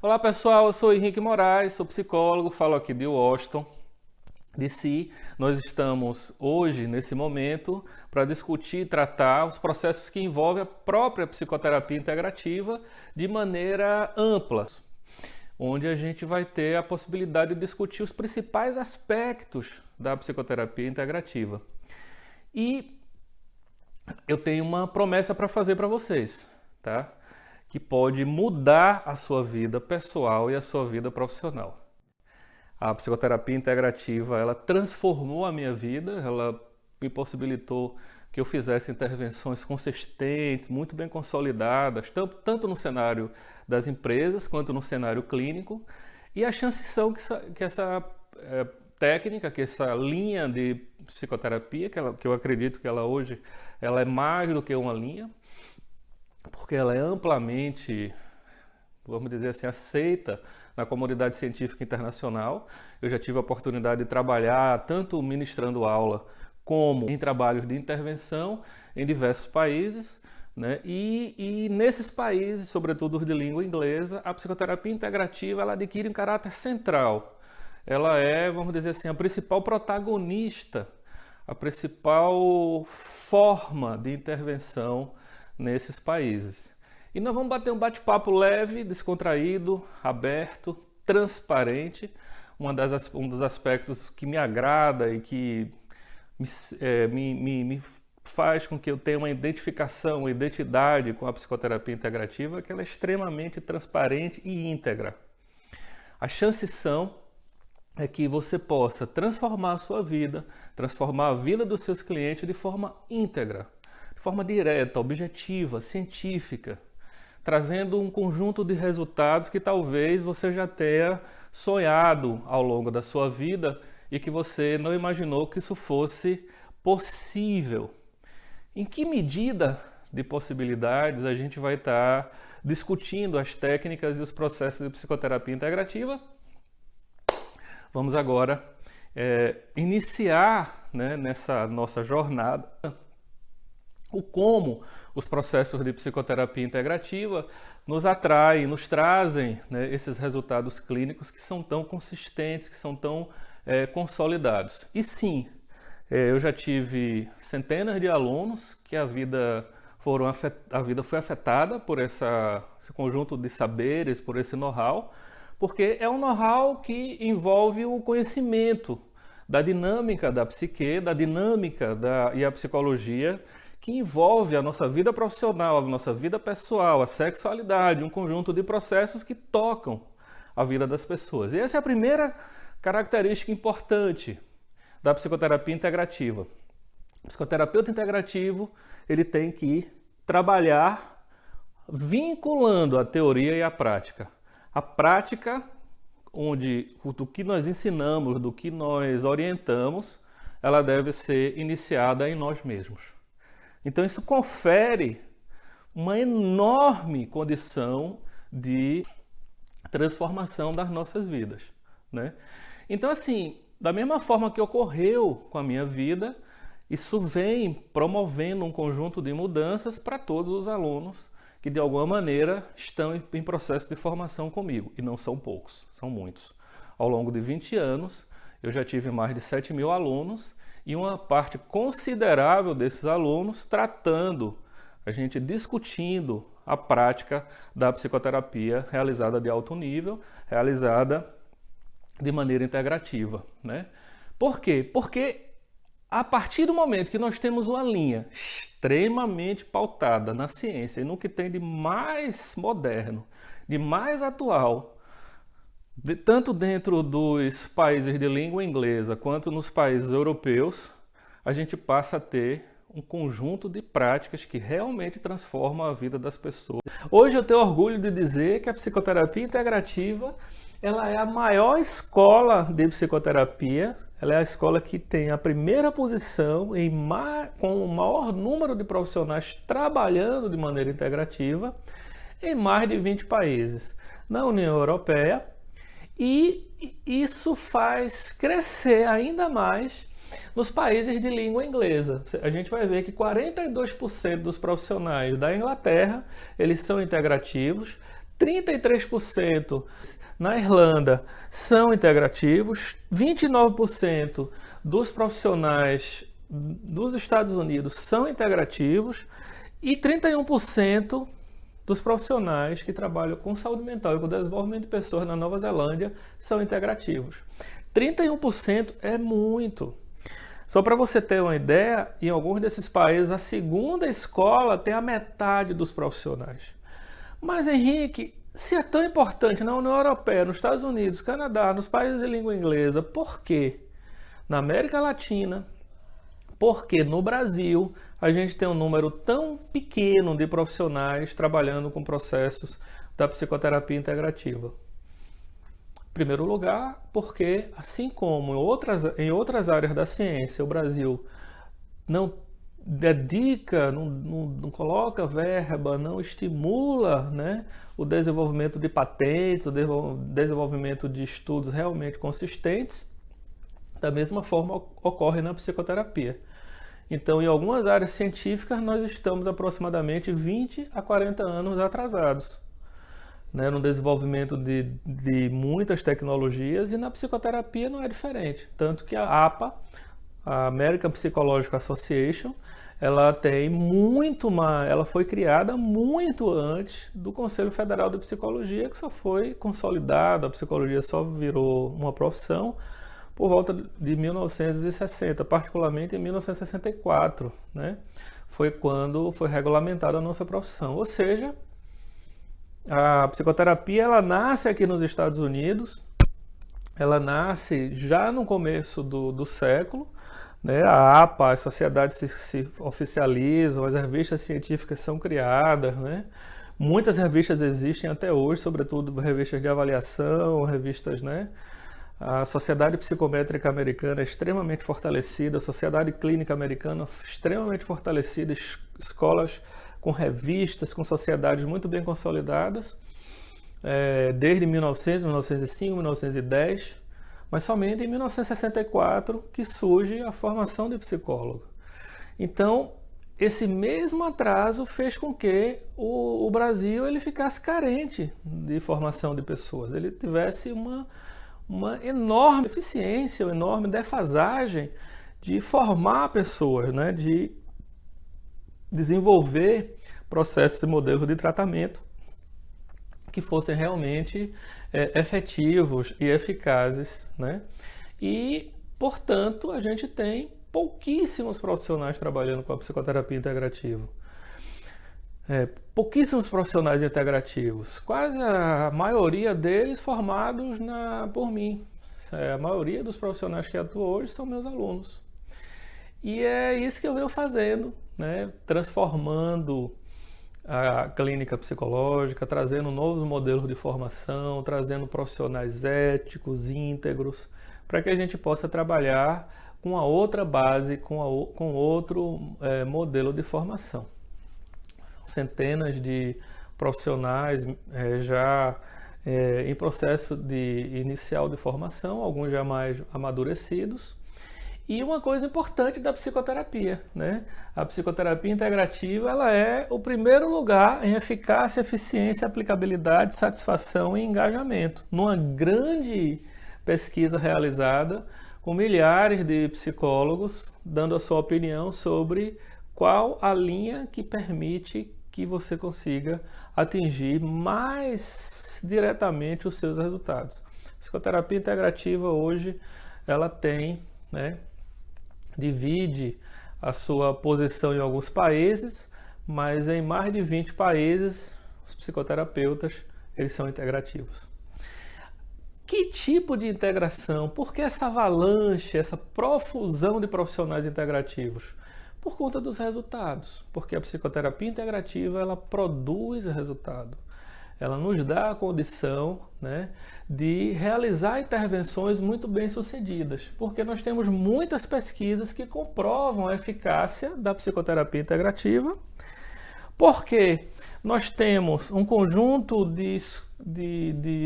Olá pessoal, eu sou Henrique Moraes, sou psicólogo, falo aqui de Washington, D.C. Nós estamos hoje, nesse momento, para discutir e tratar os processos que envolvem a própria psicoterapia integrativa de maneira ampla, onde a gente vai ter a possibilidade de discutir os principais aspectos da psicoterapia integrativa. E eu tenho uma promessa para fazer para vocês, tá? Que pode mudar a sua vida pessoal e a sua vida profissional. A psicoterapia integrativa, ela transformou a minha vida, ela me possibilitou que eu fizesse intervenções consistentes, muito bem consolidadas, tanto no cenário das empresas quanto no cenário clínico. E a chances são que essa técnica, que essa linha de psicoterapia, que eu acredito que ela hoje ela é mais do que uma linha, porque ela é amplamente, vamos dizer assim, aceita na comunidade científica internacional. Eu já tive a oportunidade de trabalhar tanto ministrando aula como em trabalhos de intervenção em diversos países, né? E nesses países, sobretudo os de língua inglesa, a psicoterapia integrativa ela adquire um caráter central. Ela é, vamos dizer assim, a principal protagonista, a principal forma de intervenção nesses países. E nós vamos bater um bate-papo leve, descontraído, aberto, transparente. Um dos aspectos que me agrada e que me faz com que eu tenha uma identificação, uma identidade com a psicoterapia integrativa, é que ela é extremamente transparente e íntegra. As chances são que você possa transformar a sua vida, transformar a vida dos seus clientes de forma íntegra, de forma direta, objetiva, científica, trazendo um conjunto de resultados que talvez você já tenha sonhado ao longo da sua vida e que você não imaginou que isso fosse possível. Em que medida de possibilidades a gente vai estar discutindo as técnicas e os processos de psicoterapia integrativa? Vamos agora iniciar, né, nessa nossa jornada o como os processos de psicoterapia integrativa nos atraem, nos trazem, né, esses resultados clínicos que são tão consistentes, que são tão consolidados. E sim, eu já tive centenas de alunos que a vida foi afetada por esse conjunto de saberes, por esse know-how, porque é um know-how que envolve o conhecimento da dinâmica da psique, da dinâmica e a psicologia, que envolve a nossa vida profissional, a nossa vida pessoal, a sexualidade, um conjunto de processos que tocam a vida das pessoas. E essa é a primeira característica importante da psicoterapia integrativa. O psicoterapeuta integrativo, ele tem que trabalhar vinculando a teoria e a prática. A prática, do que nós ensinamos, do que nós orientamos, ela deve ser iniciada em nós mesmos. Então isso confere uma enorme condição de transformação das nossas vidas, né? Então assim, da mesma forma que ocorreu com a minha vida, isso vem promovendo um conjunto de mudanças para todos os alunos que de alguma maneira estão em processo de formação comigo. E não são poucos, são muitos. Ao longo de 20 anos, eu já tive mais de 7.000 alunos e uma parte considerável desses alunos tratando, a gente discutindo a prática da psicoterapia realizada de alto nível, realizada de maneira integrativa, né? Por quê? Porque a partir do momento que nós temos uma linha extremamente pautada na ciência e no que tem de mais moderno, de mais atual, tanto dentro dos países de língua inglesa quanto nos países europeus, a gente passa a ter um conjunto de práticas que realmente transformam a vida das pessoas. Hoje eu tenho orgulho de dizer que a psicoterapia integrativa ela é a maior escola de psicoterapia. Ela é a escola que tem a primeira posição com o maior número de profissionais trabalhando de maneira integrativa em mais de 20 países na União Europeia, e isso faz crescer ainda mais nos países de língua inglesa. A gente vai ver que 42% dos profissionais da Inglaterra eles são integrativos, 33% na Irlanda são integrativos, 29% dos profissionais dos Estados Unidos são integrativos e 31% dos profissionais que trabalham com saúde mental e com desenvolvimento de pessoas na Nova Zelândia são integrativos. 31% é muito. Só para você ter uma ideia, em alguns desses países, a segunda escola tem a metade dos profissionais. Mas, Henrique, se é tão importante na União Europeia, nos Estados Unidos, Canadá, nos países de língua inglesa, por quê? Na América Latina, por que no Brasil a gente tem um número tão pequeno de profissionais trabalhando com processos da psicoterapia integrativa? Em primeiro lugar, porque assim como em outras áreas da ciência, o Brasil não dedica, não coloca verba, não estimula, né, o desenvolvimento de patentes, o desenvolvimento de estudos realmente consistentes, da mesma forma ocorre na psicoterapia. Então, em algumas áreas científicas, nós estamos aproximadamente 20 a 40 anos atrasados, né, no desenvolvimento de muitas tecnologias, e na psicoterapia não é diferente. Tanto que a APA, a American Psychological Association, ela foi criada muito antes do Conselho Federal de Psicologia, que só foi consolidado, a psicologia só virou uma profissão por volta de 1960, particularmente em 1964, né? Foi quando foi regulamentada a nossa profissão. Ou seja, a psicoterapia ela nasce aqui nos Estados Unidos, ela nasce já no começo do século, né? A APA, as sociedades se oficializam, as revistas científicas são criadas, né? Muitas revistas existem até hoje, sobretudo revistas de avaliação, revistas, né? A Sociedade Psicométrica Americana é extremamente fortalecida, a Sociedade Clínica Americana extremamente fortalecida, escolas com revistas, com sociedades muito bem consolidadas, desde 1900, 1905, 1910, mas somente em 1964 que surge a formação de psicólogo. Então, esse mesmo atraso fez com que o Brasil ele ficasse carente de formação de pessoas, ele tivesse uma enorme deficiência, uma enorme defasagem de formar pessoas, né? De desenvolver processos e modelos de tratamento que fossem realmente efetivos e eficazes, né? E, portanto, a gente tem pouquíssimos profissionais trabalhando com a psicoterapia integrativa. Pouquíssimos profissionais integrativos, quase a maioria deles formados por mim. A maioria dos profissionais que atuam hoje são meus alunos. E é isso que eu venho fazendo, né? Transformando a clínica psicológica, trazendo novos modelos de formação, trazendo profissionais éticos, íntegros, para que a gente possa trabalhar com a outra base, com outro modelo de formação. Centenas de profissionais já em processo inicial de formação, alguns já mais amadurecidos. E uma coisa importante da psicoterapia, né? A psicoterapia integrativa ela é o primeiro lugar em eficácia, eficiência, aplicabilidade, satisfação e engajamento. Numa grande pesquisa realizada com milhares de psicólogos dando a sua opinião sobre qual a linha que permite que você consiga atingir mais diretamente os seus resultados. A psicoterapia integrativa hoje ela tem, né, divide a sua posição em alguns países, mas em mais de 20 países os psicoterapeutas eles são integrativos. Que tipo de integração? Por que essa avalanche, essa profusão de profissionais integrativos? Por conta dos resultados, porque a psicoterapia integrativa ela produz resultado, ela nos dá a condição, né, de realizar intervenções muito bem sucedidas, porque nós temos muitas pesquisas que comprovam a eficácia da psicoterapia integrativa, porque nós temos um conjunto de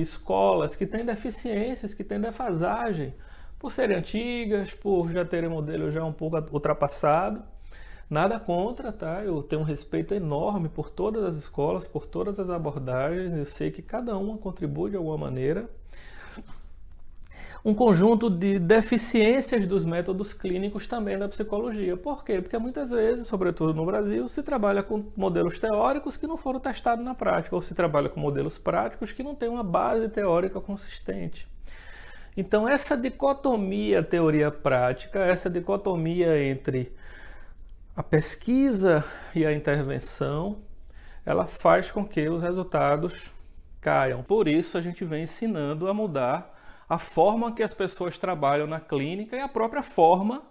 escolas que têm deficiências, que têm defasagem, por serem antigas, por já terem modelo já um pouco ultrapassado, Nada contra, tá? Eu tenho um respeito enorme por todas as escolas, por todas as abordagens. Eu sei que cada uma contribui de alguma maneira. Um conjunto de deficiências dos métodos clínicos também da psicologia. Por quê? Porque muitas vezes, sobretudo no Brasil, se trabalha com modelos teóricos que não foram testados na prática, ou se trabalha com modelos práticos que não têm uma base teórica consistente. Então, essa dicotomia teoria-prática, essa dicotomia entre a pesquisa e a intervenção, ela faz com que os resultados caiam. Por isso, a gente vem ensinando a mudar a forma que as pessoas trabalham na clínica e a própria forma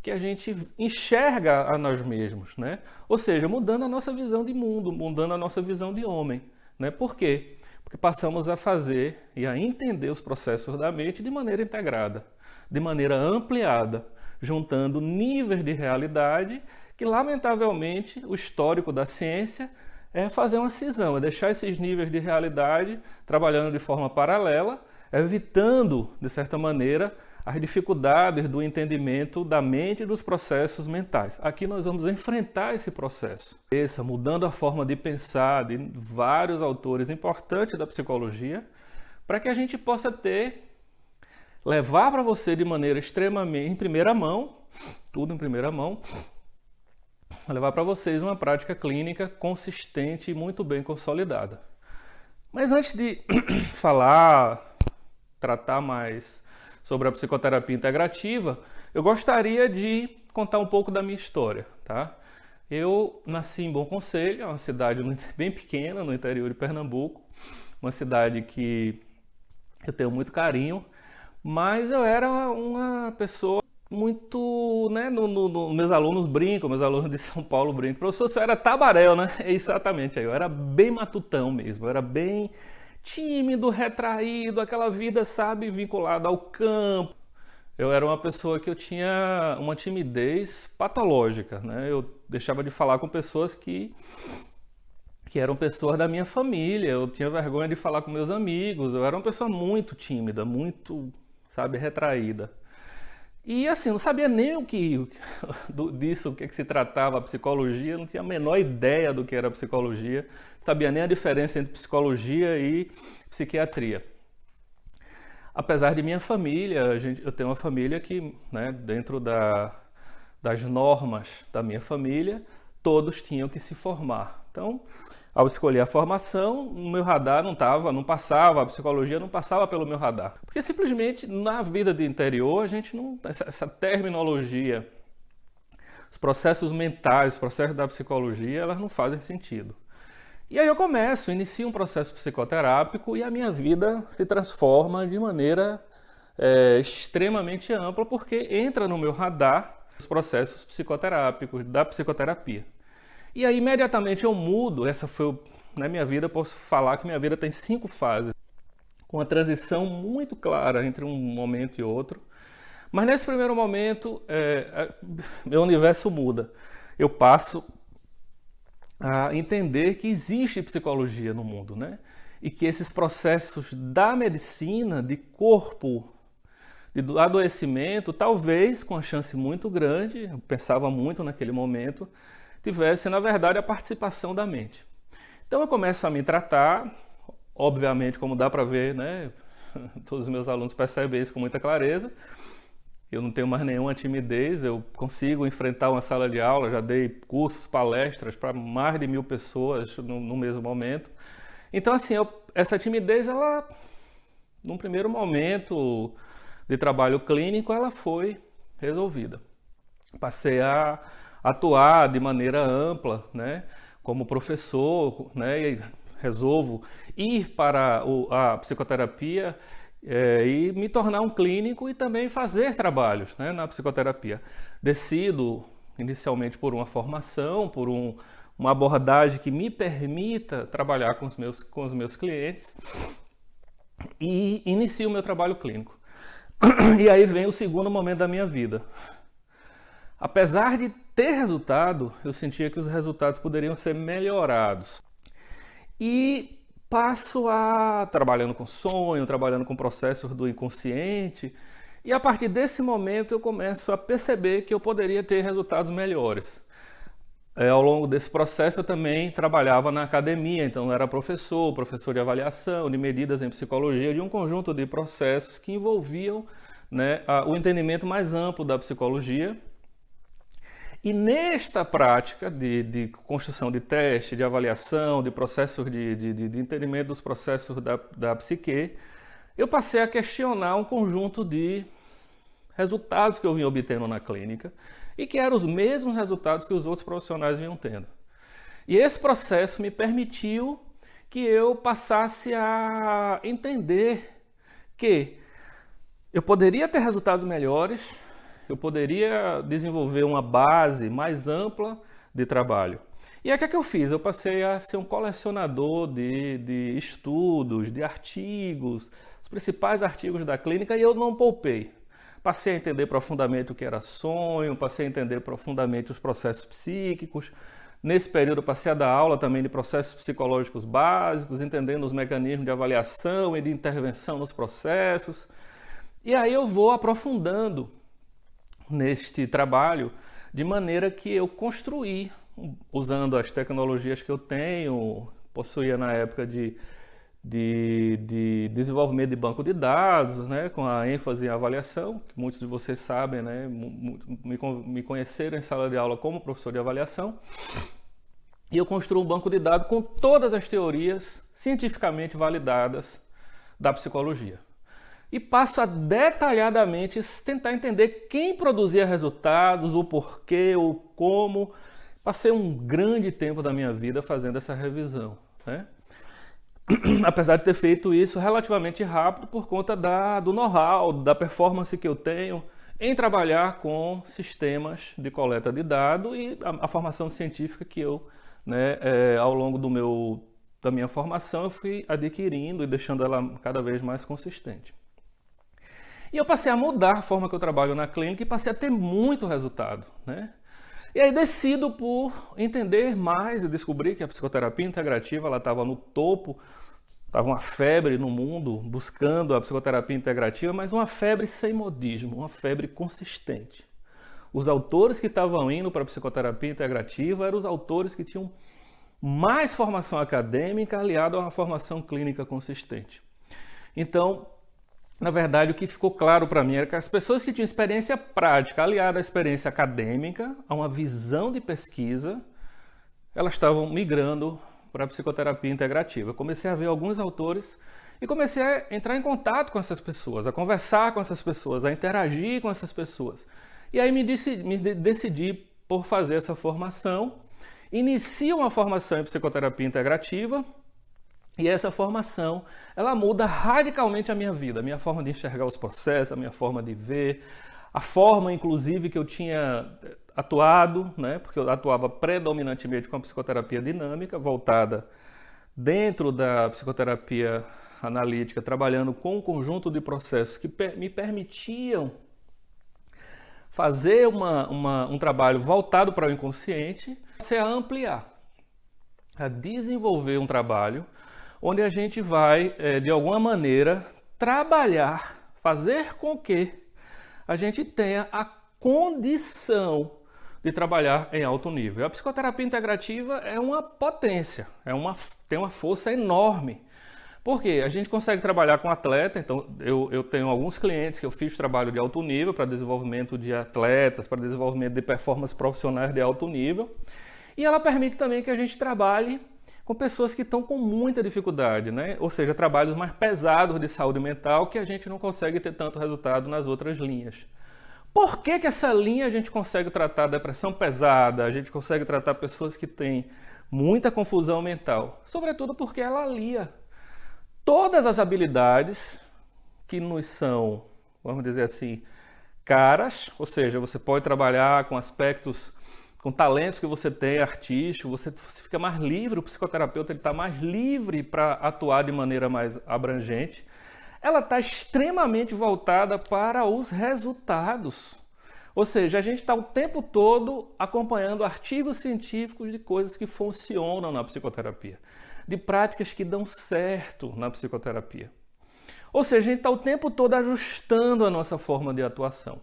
que a gente enxerga a nós mesmos, né? Ou seja, mudando a nossa visão de mundo, mudando a nossa visão de homem, né? Por quê? Porque passamos a fazer e a entender os processos da mente de maneira integrada, de maneira ampliada, juntando níveis de realidade que, lamentavelmente, o histórico da ciência é fazer uma cisão, é deixar esses níveis de realidade trabalhando de forma paralela, evitando, de certa maneira, as dificuldades do entendimento da mente e dos processos mentais. Aqui nós vamos enfrentar esse processo. Mudando a forma de pensar de vários autores importantes da psicologia, para que a gente possa levar para você de maneira extremamente, em primeira mão, tudo em primeira mão, levar para vocês uma prática clínica consistente e muito bem consolidada. Mas antes de tratar mais sobre a psicoterapia integrativa, eu gostaria de contar um pouco da minha história, tá? Eu nasci em Bom Conselho, é uma cidade bem pequena no interior de Pernambuco, uma cidade que eu tenho muito carinho, mas eu era uma pessoa muito, né, meus alunos brincam, meus alunos de São Paulo brincam, professor, você era tabaréu, né? Exatamente, eu era bem matutão mesmo, eu era bem tímido, retraído, aquela vida, sabe, vinculada ao campo. Eu era uma pessoa que eu tinha uma timidez patológica, né? Eu deixava de falar com pessoas que eram pessoas da minha família, eu tinha vergonha de falar com meus amigos, eu era uma pessoa muito tímida, muito, sabe, retraída. E assim, não sabia nem o que se tratava a psicologia, não tinha a menor ideia do que era a psicologia, não sabia nem a diferença entre psicologia e psiquiatria. Apesar de minha família, eu tenho uma família que, né, dentro das normas da minha família, todos tinham que se formar. Então, ao escolher a formação, o meu radar não passava, a psicologia não passava pelo meu radar. Porque simplesmente na vida de interior, a gente não. Essa terminologia, os processos mentais, os processos da psicologia, elas não fazem sentido. E aí eu inicio um processo psicoterápico e a minha vida se transforma de maneira extremamente ampla, porque entra no meu radar os processos psicoterápicos, da psicoterapia. E aí imediatamente eu mudo, na minha vida, posso falar que minha vida tem 5 fases, com uma transição muito clara entre um momento e outro. Mas nesse primeiro momento, meu universo muda. Eu passo a entender que existe psicologia no mundo, né? E que esses processos da medicina, de corpo, do adoecimento, talvez com uma chance muito grande, eu pensava muito naquele momento, tivesse, na verdade, a participação da mente. Então eu começo a me tratar, obviamente, como dá para ver, né? Todos os meus alunos percebem isso com muita clareza. Eu não tenho mais nenhuma timidez, eu consigo enfrentar uma sala de aula, já dei cursos, palestras para mais de 1000 pessoas no mesmo momento. Então, assim, essa timidez, ela, num primeiro momento de trabalho clínico, ela foi resolvida. Passei a atuar de maneira ampla, né, como professor, né, e resolvo ir para a psicoterapia e me tornar um clínico e também fazer trabalhos, né, na psicoterapia. Decido inicialmente por uma formação, por uma abordagem que me permita trabalhar com os meus clientes e inicio o meu trabalho clínico. E aí vem o segundo momento da minha vida. Apesar de ter resultado, eu sentia que os resultados poderiam ser melhorados. E passo trabalhando com sonho, trabalhando com processos do inconsciente, e a partir desse momento eu começo a perceber que eu poderia ter resultados melhores. Ao longo desse processo eu também trabalhava na academia, então eu era professor de avaliação, de medidas em psicologia, de um conjunto de processos que envolviam, né, o entendimento mais amplo da psicologia. E nesta prática de construção de teste, de avaliação, de processos de entendimento dos processos da psique, eu passei a questionar um conjunto de resultados que eu vinha obtendo na clínica e que eram os mesmos resultados que os outros profissionais vinham tendo. E esse processo me permitiu que eu passasse a entender que eu poderia ter resultados melhores, eu poderia desenvolver uma base mais ampla de trabalho. E aí o que é que eu fiz? Eu passei a ser um colecionador de estudos, de artigos, os principais artigos da clínica, e eu não poupei. Passei a entender profundamente o que era sonho, passei a entender profundamente os processos psíquicos. Nesse período eu passei a dar aula também de processos psicológicos básicos, entendendo os mecanismos de avaliação e de intervenção nos processos. E aí eu vou aprofundando neste trabalho de maneira que eu construí, usando as tecnologias que eu tenho, possuía na época de desenvolvimento de banco de dados, né, com a ênfase em avaliação, que muitos de vocês sabem, né, me conheceram em sala de aula como professor de avaliação, e eu construo um banco de dados com todas as teorias cientificamente validadas da psicologia. E passo a detalhadamente tentar entender quem produzia resultados, o porquê, o como. Passei um grande tempo da minha vida fazendo essa revisão, né? Apesar de ter feito isso relativamente rápido por conta do know-how, da performance que eu tenho em trabalhar com sistemas de coleta de dados e a formação científica que eu, né, ao longo da minha formação, eu fui adquirindo e deixando ela cada vez mais consistente. E eu passei a mudar a forma que eu trabalho na clínica e passei a ter muito resultado, né? E aí decido por entender mais e descobrir que a psicoterapia integrativa ela estava no topo, estava uma febre no mundo buscando a psicoterapia integrativa, mas uma febre sem modismo, uma febre consistente. Os autores que estavam indo para a psicoterapia integrativa eram os autores que tinham mais formação acadêmica aliada a uma formação clínica consistente. Então, na verdade, o que ficou claro para mim era que as pessoas que tinham experiência prática aliada à experiência acadêmica, a uma visão de pesquisa, elas estavam migrando para a psicoterapia integrativa. Eu comecei a ver alguns autores e comecei a entrar em contato com essas pessoas, a conversar com essas pessoas, a interagir com essas pessoas. E aí me decidi por fazer essa formação. Inicio uma formação em psicoterapia integrativa. E essa formação, ela muda radicalmente a minha vida, a minha forma de enxergar os processos, a minha forma de ver, a forma, inclusive, que eu tinha atuado, né? Porque eu atuava predominantemente com a psicoterapia dinâmica, voltada dentro da psicoterapia analítica, trabalhando com um conjunto de processos que me permitiam fazer um trabalho voltado para o inconsciente, a ampliar, a desenvolver um trabalho onde a gente vai, de alguma maneira, trabalhar, fazer com que a gente tenha a condição de trabalhar em alto nível. A psicoterapia integrativa é uma potência, tem uma força enorme. Por quê? A gente consegue trabalhar com atleta, então eu tenho alguns clientes que eu fiz trabalho de alto nível para desenvolvimento de atletas, para desenvolvimento de performance profissionais de alto nível, e ela permite também que a gente trabalhe com pessoas que estão com muita dificuldade, né? Ou seja, trabalhos mais pesados de saúde mental que a gente não consegue ter tanto resultado nas outras linhas. Por que essa linha a gente consegue tratar depressão pesada, a gente consegue tratar pessoas que têm muita confusão mental? Sobretudo porque ela alia todas as habilidades que nos são, vamos dizer assim, caras, ou seja, você pode trabalhar com aspectos, com talentos que você tem, artístico, você fica mais livre, o psicoterapeuta está mais livre para atuar de maneira mais abrangente. Ela está extremamente voltada para os resultados. Ou seja, a gente está o tempo todo acompanhando artigos científicos de coisas que funcionam na psicoterapia, de práticas que dão certo na psicoterapia. Ou seja, a gente está o tempo todo ajustando a nossa forma de atuação.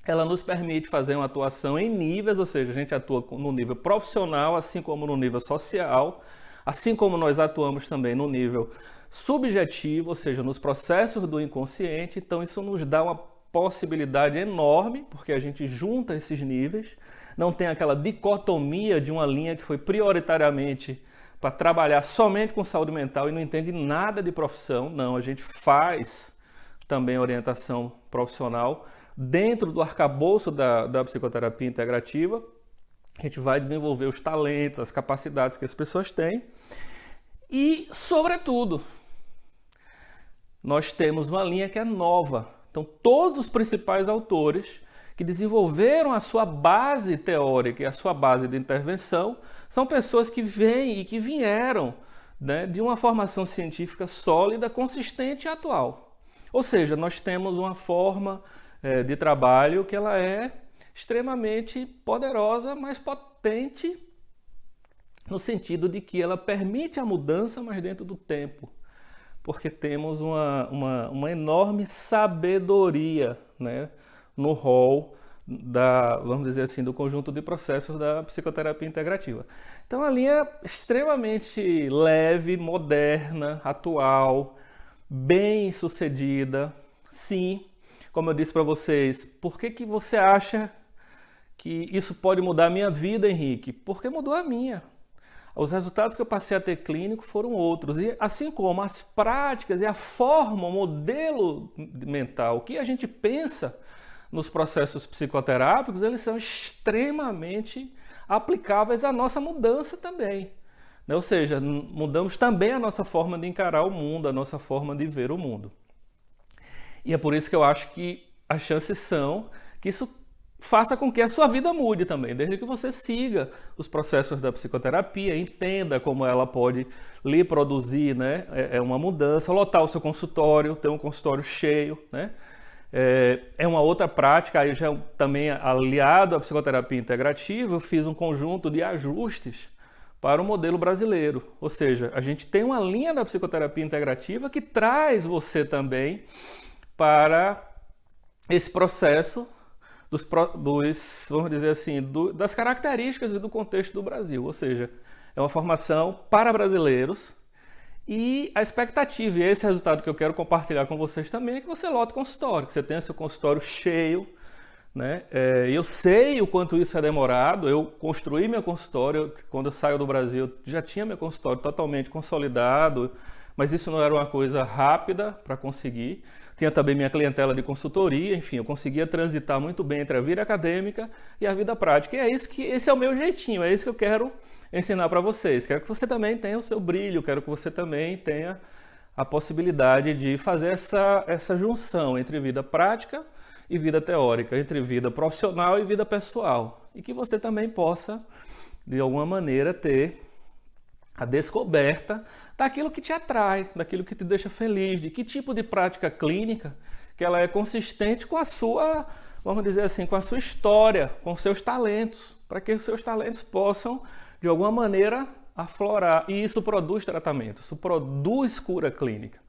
ela nos permite fazer uma atuação em níveis, ou seja, a gente atua no nível profissional, assim como no nível social, assim como nós atuamos também no nível subjetivo, ou seja, nos processos do inconsciente. Então isso nos dá uma possibilidade enorme, porque a gente junta esses níveis, não tem aquela dicotomia de uma linha que foi prioritariamente para trabalhar somente com saúde mental e não entende nada de profissão. Não, a gente faz também orientação profissional dentro do arcabouço da psicoterapia integrativa. A gente vai desenvolver os talentos, as capacidades que as pessoas têm e, sobretudo, nós temos uma linha que é nova. Então, todos os principais autores que desenvolveram a sua base teórica e a sua base de intervenção são pessoas que vêm e que vieram, né, de uma formação científica sólida, consistente e atual. Ou seja, nós temos uma forma de trabalho que ela é extremamente poderosa, mas potente no sentido de que ela permite a mudança, mas dentro do tempo. Porque temos uma enorme sabedoria, né, no rol vamos dizer assim, do conjunto de processos da psicoterapia integrativa. Então a linha é extremamente leve, moderna, atual, bem sucedida. Sim, como eu disse para vocês, por que você acha que isso pode mudar a minha vida, Henrique? Porque mudou a minha. Os resultados que eu passei a ter clínico foram outros. E assim como as práticas e a forma, o modelo mental, o que a gente pensa nos processos psicoterápicos, eles são extremamente aplicáveis à nossa mudança também. Ou seja, mudamos também a nossa forma de encarar o mundo, a nossa forma de ver o mundo. E é por isso que eu acho que as chances são que isso faça com que a sua vida mude também, desde que você siga os processos da psicoterapia, entenda como ela pode lhe produzir, né, uma mudança, lotar o seu consultório, ter um consultório cheio, né? É uma outra prática. Aí já também aliado à psicoterapia integrativa, eu fiz um conjunto de ajustes para o modelo brasileiro. Ou seja, a gente tem uma linha da psicoterapia integrativa que traz você também para esse processo vamos dizer assim, das características e do contexto do Brasil. Ou seja, é uma formação para brasileiros. E a expectativa, e esse resultado que eu quero compartilhar com vocês também, é que você lote o consultório, que você tenha seu consultório cheio, né? Eu sei o quanto isso é demorado. Eu construí meu consultório, quando eu saio do Brasil, já tinha meu consultório totalmente consolidado, mas isso não era uma coisa rápida para conseguir. Tinha também minha clientela de consultoria, enfim, eu conseguia transitar muito bem entre a vida acadêmica e a vida prática. E esse é o meu jeitinho, é isso que eu quero ensinar para vocês. Quero que você também tenha o seu brilho, quero que você também tenha a possibilidade de fazer essa junção entre vida prática e vida teórica, entre vida profissional e vida pessoal. E que você também possa, de alguma maneira, ter a descoberta daquilo que te atrai, daquilo que te deixa feliz, de que tipo de prática clínica que ela é consistente com a sua, vamos dizer assim, com a sua história, com os seus talentos, para que os seus talentos possam de alguma maneira aflorar. E isso produz tratamento, isso produz cura clínica.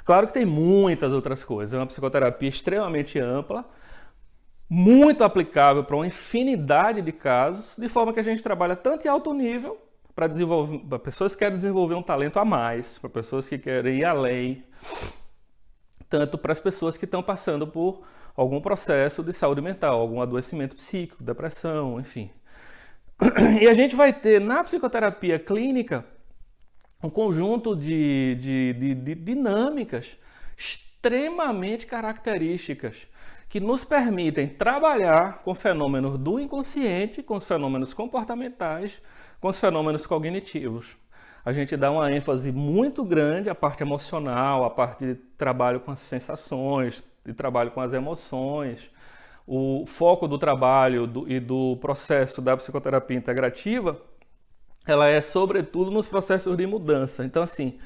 Claro que tem muitas outras coisas, é uma psicoterapia extremamente ampla, muito aplicável para uma infinidade de casos, de forma que a gente trabalha tanto em alto nível, para pessoas que querem desenvolver um talento a mais, para pessoas que querem ir além, tanto para as pessoas que estão passando por algum processo de saúde mental, algum adoecimento psíquico, depressão, enfim. E a gente vai ter na psicoterapia clínica um conjunto de dinâmicas extremamente características que nos permitem trabalhar com fenômenos do inconsciente, com os fenômenos comportamentais, com os fenômenos cognitivos. A gente dá uma ênfase muito grande à parte emocional, à parte de trabalho com as sensações, de trabalho com as emoções. O foco do trabalho e do processo da psicoterapia integrativa, ela é sobretudo nos processos de mudança. Então, assim,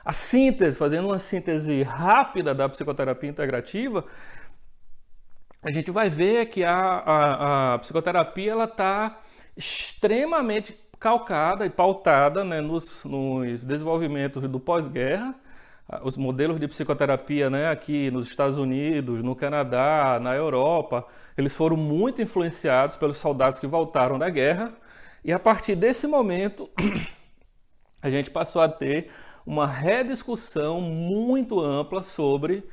a síntese, fazendo uma síntese rápida da psicoterapia integrativa, a gente vai ver que a psicoterapia ela está extremamente calcada e pautada, né, nos desenvolvimentos do pós-guerra. os modelos de psicoterapia, né, aqui nos Estados Unidos, no Canadá, na Europa, eles foram muito influenciados pelos soldados que voltaram da guerra, e a partir desse momento a gente passou a ter uma rediscussão muito ampla sobre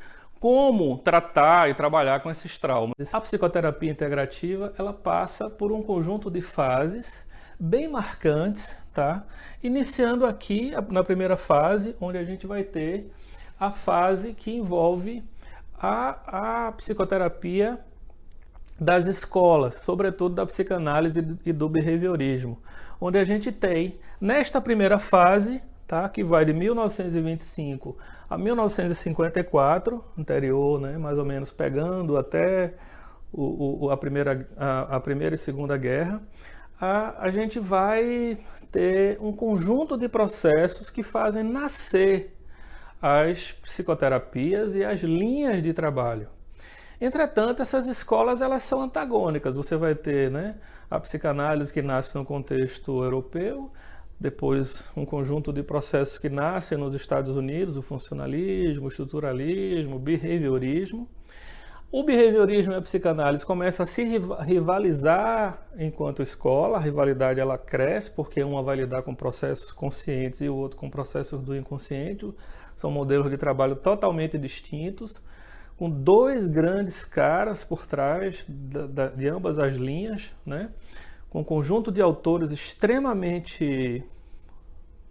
como tratar e trabalhar com esses traumas. A psicoterapia integrativa, ela passa por um conjunto de fases bem marcantes, tá? Iniciando aqui na primeira fase, onde a gente vai ter a fase que envolve a psicoterapia das escolas, sobretudo da psicanálise e do behaviorismo, onde a gente tem, nesta primeira fase, tá, que vai de 1925 a 1954, anterior, né, mais ou menos pegando até a primeira e segunda guerra, a gente vai ter um conjunto de processos que fazem nascer as psicoterapias e as linhas de trabalho. Entretanto, essas escolas elas são antagônicas. Você vai ter, né, a psicanálise que nasce no contexto europeu, depois um conjunto de processos que nascem nos Estados Unidos, o funcionalismo, o estruturalismo, o behaviorismo. O behaviorismo e a psicanálise começam a se rivalizar enquanto escola. A rivalidade ela cresce porque uma vai lidar com processos conscientes e o outro com processos do inconsciente. São modelos de trabalho totalmente distintos, com dois grandes caras por trás de ambas as linhas, né? Com um conjunto de autores extremamente,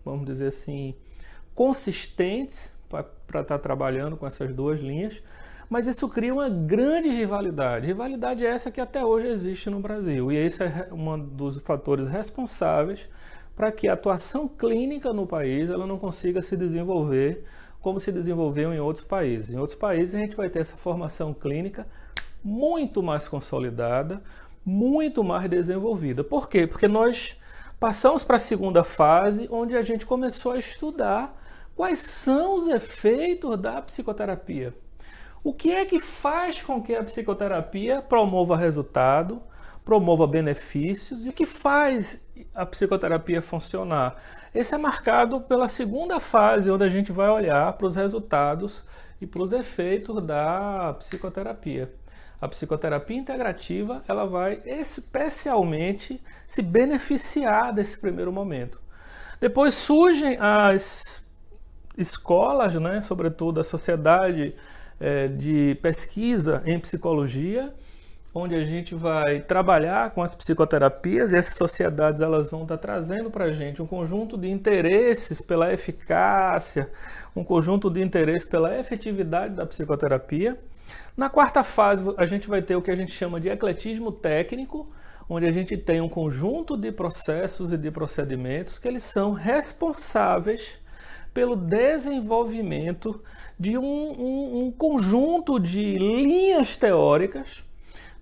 vamos dizer assim, consistentes para estar trabalhando com essas duas linhas, mas isso cria uma grande rivalidade. Rivalidade essa que até hoje existe no Brasil, e esse é um dos fatores responsáveis para que a atuação clínica no país ela não consiga se desenvolver como se desenvolveu em outros países. Em outros países a gente vai ter essa formação clínica muito mais consolidada, muito mais desenvolvida. Por quê? Porque nós passamos para a segunda fase, onde a gente começou a estudar quais são os efeitos da psicoterapia. O que é que faz com que a psicoterapia promova resultado, promova benefícios, e o que faz a psicoterapia funcionar? Esse é marcado pela segunda fase, onde a gente vai olhar para os resultados e para os efeitos da psicoterapia. A psicoterapia integrativa ela vai especialmente se beneficiar desse primeiro momento. Depois surgem as escolas, né, sobretudo a sociedade de pesquisa em psicologia, onde a gente vai trabalhar com as psicoterapias, e essas sociedades elas vão estar trazendo para a gente um conjunto de interesses pela eficácia, um conjunto de interesses pela efetividade da psicoterapia. Na quarta fase, a gente vai ter o que a gente chama de ecletismo técnico, onde a gente tem um conjunto de processos e de procedimentos que eles são responsáveis pelo desenvolvimento de um conjunto de linhas teóricas,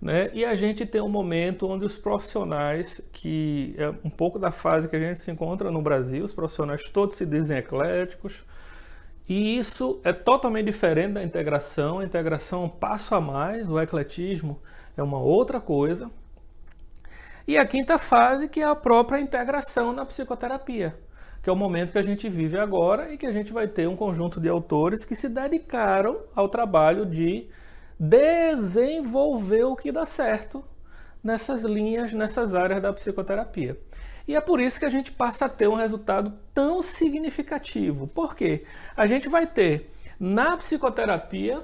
né? E a gente tem um momento onde os profissionais, que é um pouco da fase que a gente se encontra no Brasil, os profissionais todos se dizem ecléticos, e isso é totalmente diferente da integração. A integração é um passo a mais, o ecletismo é uma outra coisa. E a quinta fase, que é a própria integração na psicoterapia, que é o momento que a gente vive agora e que a gente vai ter um conjunto de autores que se dedicaram ao trabalho de desenvolver o que dá certo nessas linhas, nessas áreas da psicoterapia. E é por isso que a gente passa a ter um resultado tão significativo. Por quê? A gente vai ter na psicoterapia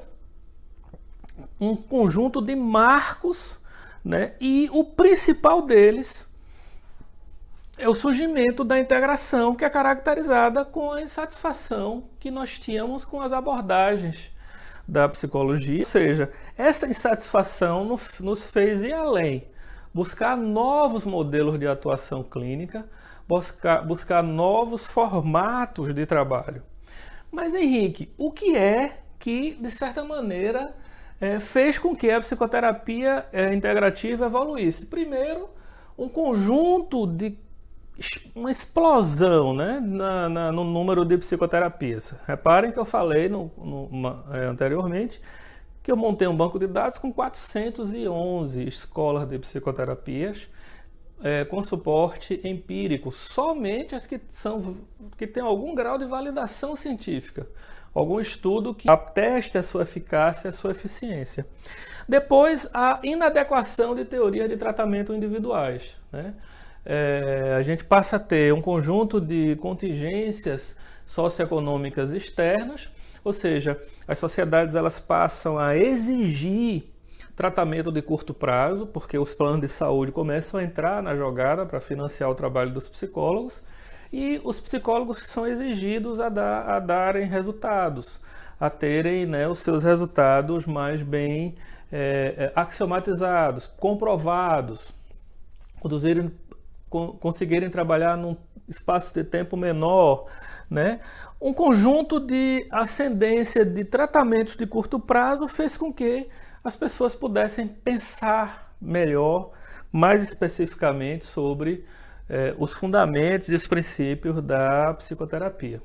um conjunto de marcos, né? E o principal deles é o surgimento da integração, que é caracterizada com a insatisfação que nós tínhamos com as abordagens da psicologia. Ou seja, essa insatisfação nos fez ir além, buscar novos modelos de atuação clínica, buscar novos formatos de trabalho. Mas, Henrique, o que é que, de certa maneira, fez com que a psicoterapia integrativa evoluísse? Primeiro, um conjunto de uma explosão, né, no número de psicoterapias. Reparem que eu falei anteriormente que eu montei um banco de dados com 411 escolas de psicoterapias com suporte empírico, somente as que têm algum grau de validação científica. algum estudo que ateste a sua eficácia e a sua eficiência. Depois, a inadequação de teorias de tratamento individuais, né? A gente passa a ter um conjunto de contingências socioeconômicas externas, ou seja, as sociedades elas passam a exigir tratamento de curto prazo, porque os planos de saúde começam a entrar na jogada para financiar o trabalho dos psicólogos, e os psicólogos são exigidos a darem resultados, a terem, né, os seus resultados mais bem axiomatizados, comprovados, conseguirem trabalhar num espaço de tempo menor, né? Um conjunto de ascendência de tratamentos de curto prazo fez com que as pessoas pudessem pensar melhor, mais especificamente sobre os fundamentos e os princípios da psicoterapia.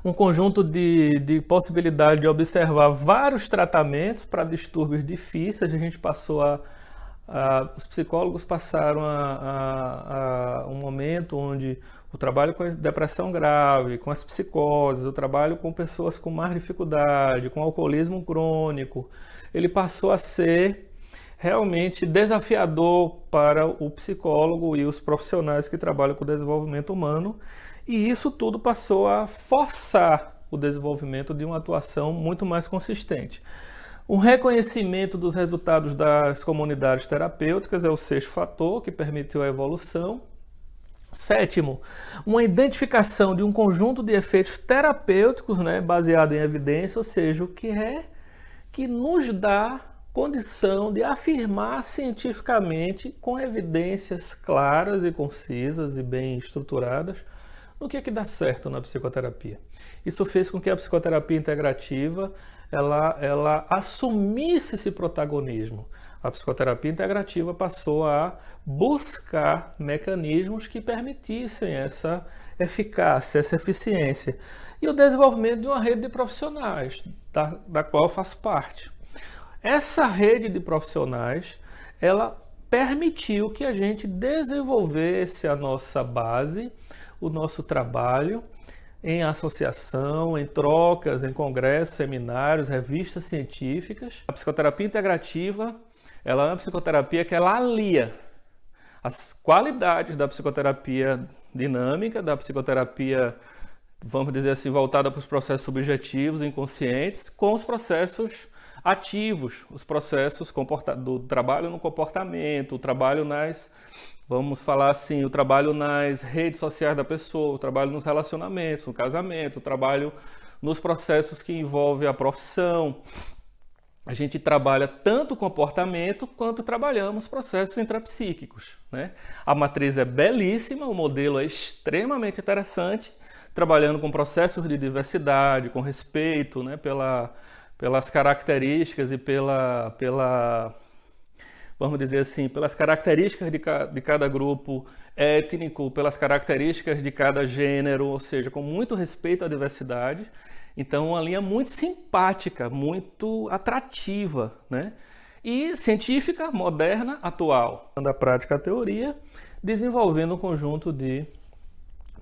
Um conjunto de possibilidade de observar vários tratamentos para distúrbios difíceis. A gente passou os psicólogos passaram a um momento onde o trabalho com a depressão grave, com as psicoses, o trabalho com pessoas com mais dificuldade, com alcoolismo crônico, ele passou a ser realmente desafiador para o psicólogo e os profissionais que trabalham com o desenvolvimento humano, e isso tudo passou a forçar o desenvolvimento de uma atuação muito mais consistente. Um reconhecimento dos resultados das comunidades terapêuticas é o sexto fator que permitiu a evolução. Sétimo, uma identificação de um conjunto de efeitos terapêuticos, né, baseado em evidência, ou seja, o que é que nos dá condição de afirmar cientificamente, com evidências claras e concisas e bem estruturadas, o que é que dá certo na psicoterapia. Isso fez com que a psicoterapia integrativa ela assumisse esse protagonismo. A psicoterapia integrativa passou a buscar mecanismos que permitissem essa eficácia, essa eficiência. E o desenvolvimento de uma rede de profissionais, da qual eu faço parte. Essa rede de profissionais, ela permitiu que a gente desenvolvesse a nossa base, o nosso trabalho, em associação, em trocas, em congressos, seminários, revistas científicas. A psicoterapia integrativa, ela é uma psicoterapia que ela alia as qualidades da psicoterapia dinâmica, da psicoterapia, vamos dizer assim, voltada para os processos subjetivos, inconscientes, com os processos ativos, os processos do trabalho no comportamento, o trabalho vamos falar assim, o trabalho nas redes sociais da pessoa, o trabalho nos relacionamentos, no casamento, o trabalho nos processos que envolvem a profissão. A gente trabalha tanto o comportamento quanto trabalhamos processos intrapsíquicos, né? A matriz é belíssima, o modelo é extremamente interessante, trabalhando com processos de diversidade, com respeito, né, pelas características e vamos dizer assim, pelas características de cada grupo étnico, pelas características de cada gênero, ou seja, com muito respeito à diversidade. Então, uma linha muito simpática, muito atrativa, né? E científica, moderna, atual. Da prática à teoria, desenvolvendo um conjunto de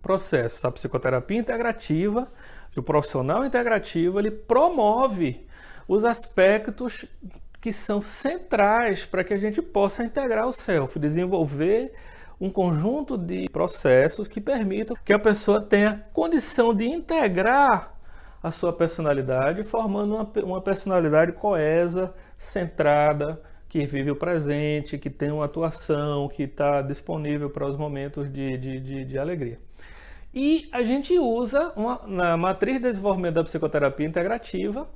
processos. A psicoterapia integrativa e o profissional integrativo, ele promove os aspectos que são centrais para que a gente possa integrar o self, desenvolver um conjunto de processos que permitam que a pessoa tenha condição de integrar a sua personalidade, formando uma personalidade coesa, centrada, que vive o presente, que tem uma atuação, que está disponível para os momentos de alegria. E a gente usa, na matriz de desenvolvimento da psicoterapia integrativa,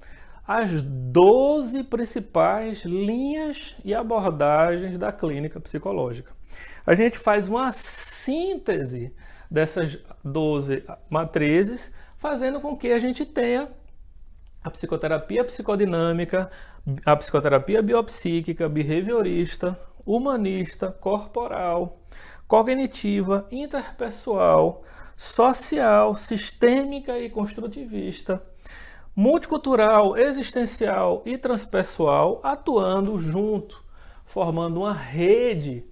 as 12 principais linhas e abordagens da clínica psicológica. A gente faz uma síntese dessas 12 matrizes, fazendo com que a gente tenha a psicoterapia psicodinâmica, a psicoterapia biopsíquica, behaviorista, humanista, corporal, cognitiva, interpessoal, social, sistêmica e construtivista, multicultural, existencial e transpessoal, atuando junto, formando uma rede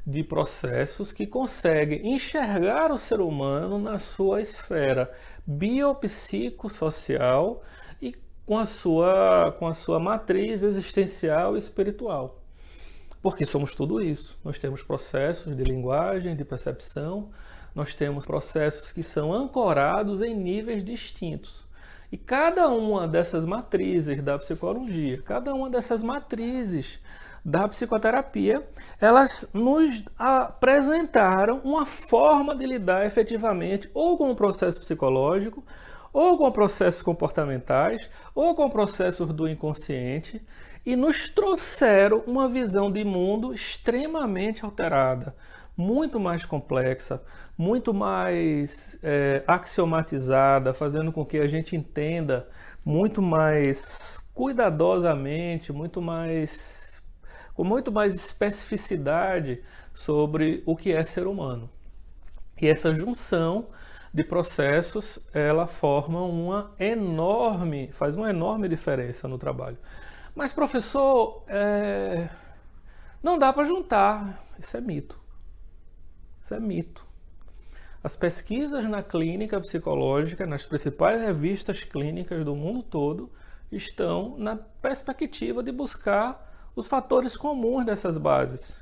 de processos que conseguem enxergar o ser humano na sua esfera biopsicossocial e com a sua matriz existencial e espiritual. Porque somos tudo isso. Nós temos processos de linguagem, de percepção, nós temos processos que são ancorados em níveis distintos. E cada uma dessas matrizes da psicologia, cada uma dessas matrizes da psicoterapia, elas nos apresentaram uma forma de lidar efetivamente ou com o processo psicológico, ou com processos comportamentais, ou com processos do inconsciente, e nos trouxeram uma visão de mundo extremamente alterada, muito mais complexa, muito mais axiomatizada, fazendo com que a gente entenda muito mais cuidadosamente, com muito mais especificidade sobre o que é ser humano. E essa junção de processos, ela faz uma enorme diferença no trabalho. Mas, professor, não dá para juntar. Isso é mito. Isso é mito. As pesquisas na clínica psicológica, nas principais revistas clínicas do mundo todo, estão na perspectiva de buscar os fatores comuns dessas bases.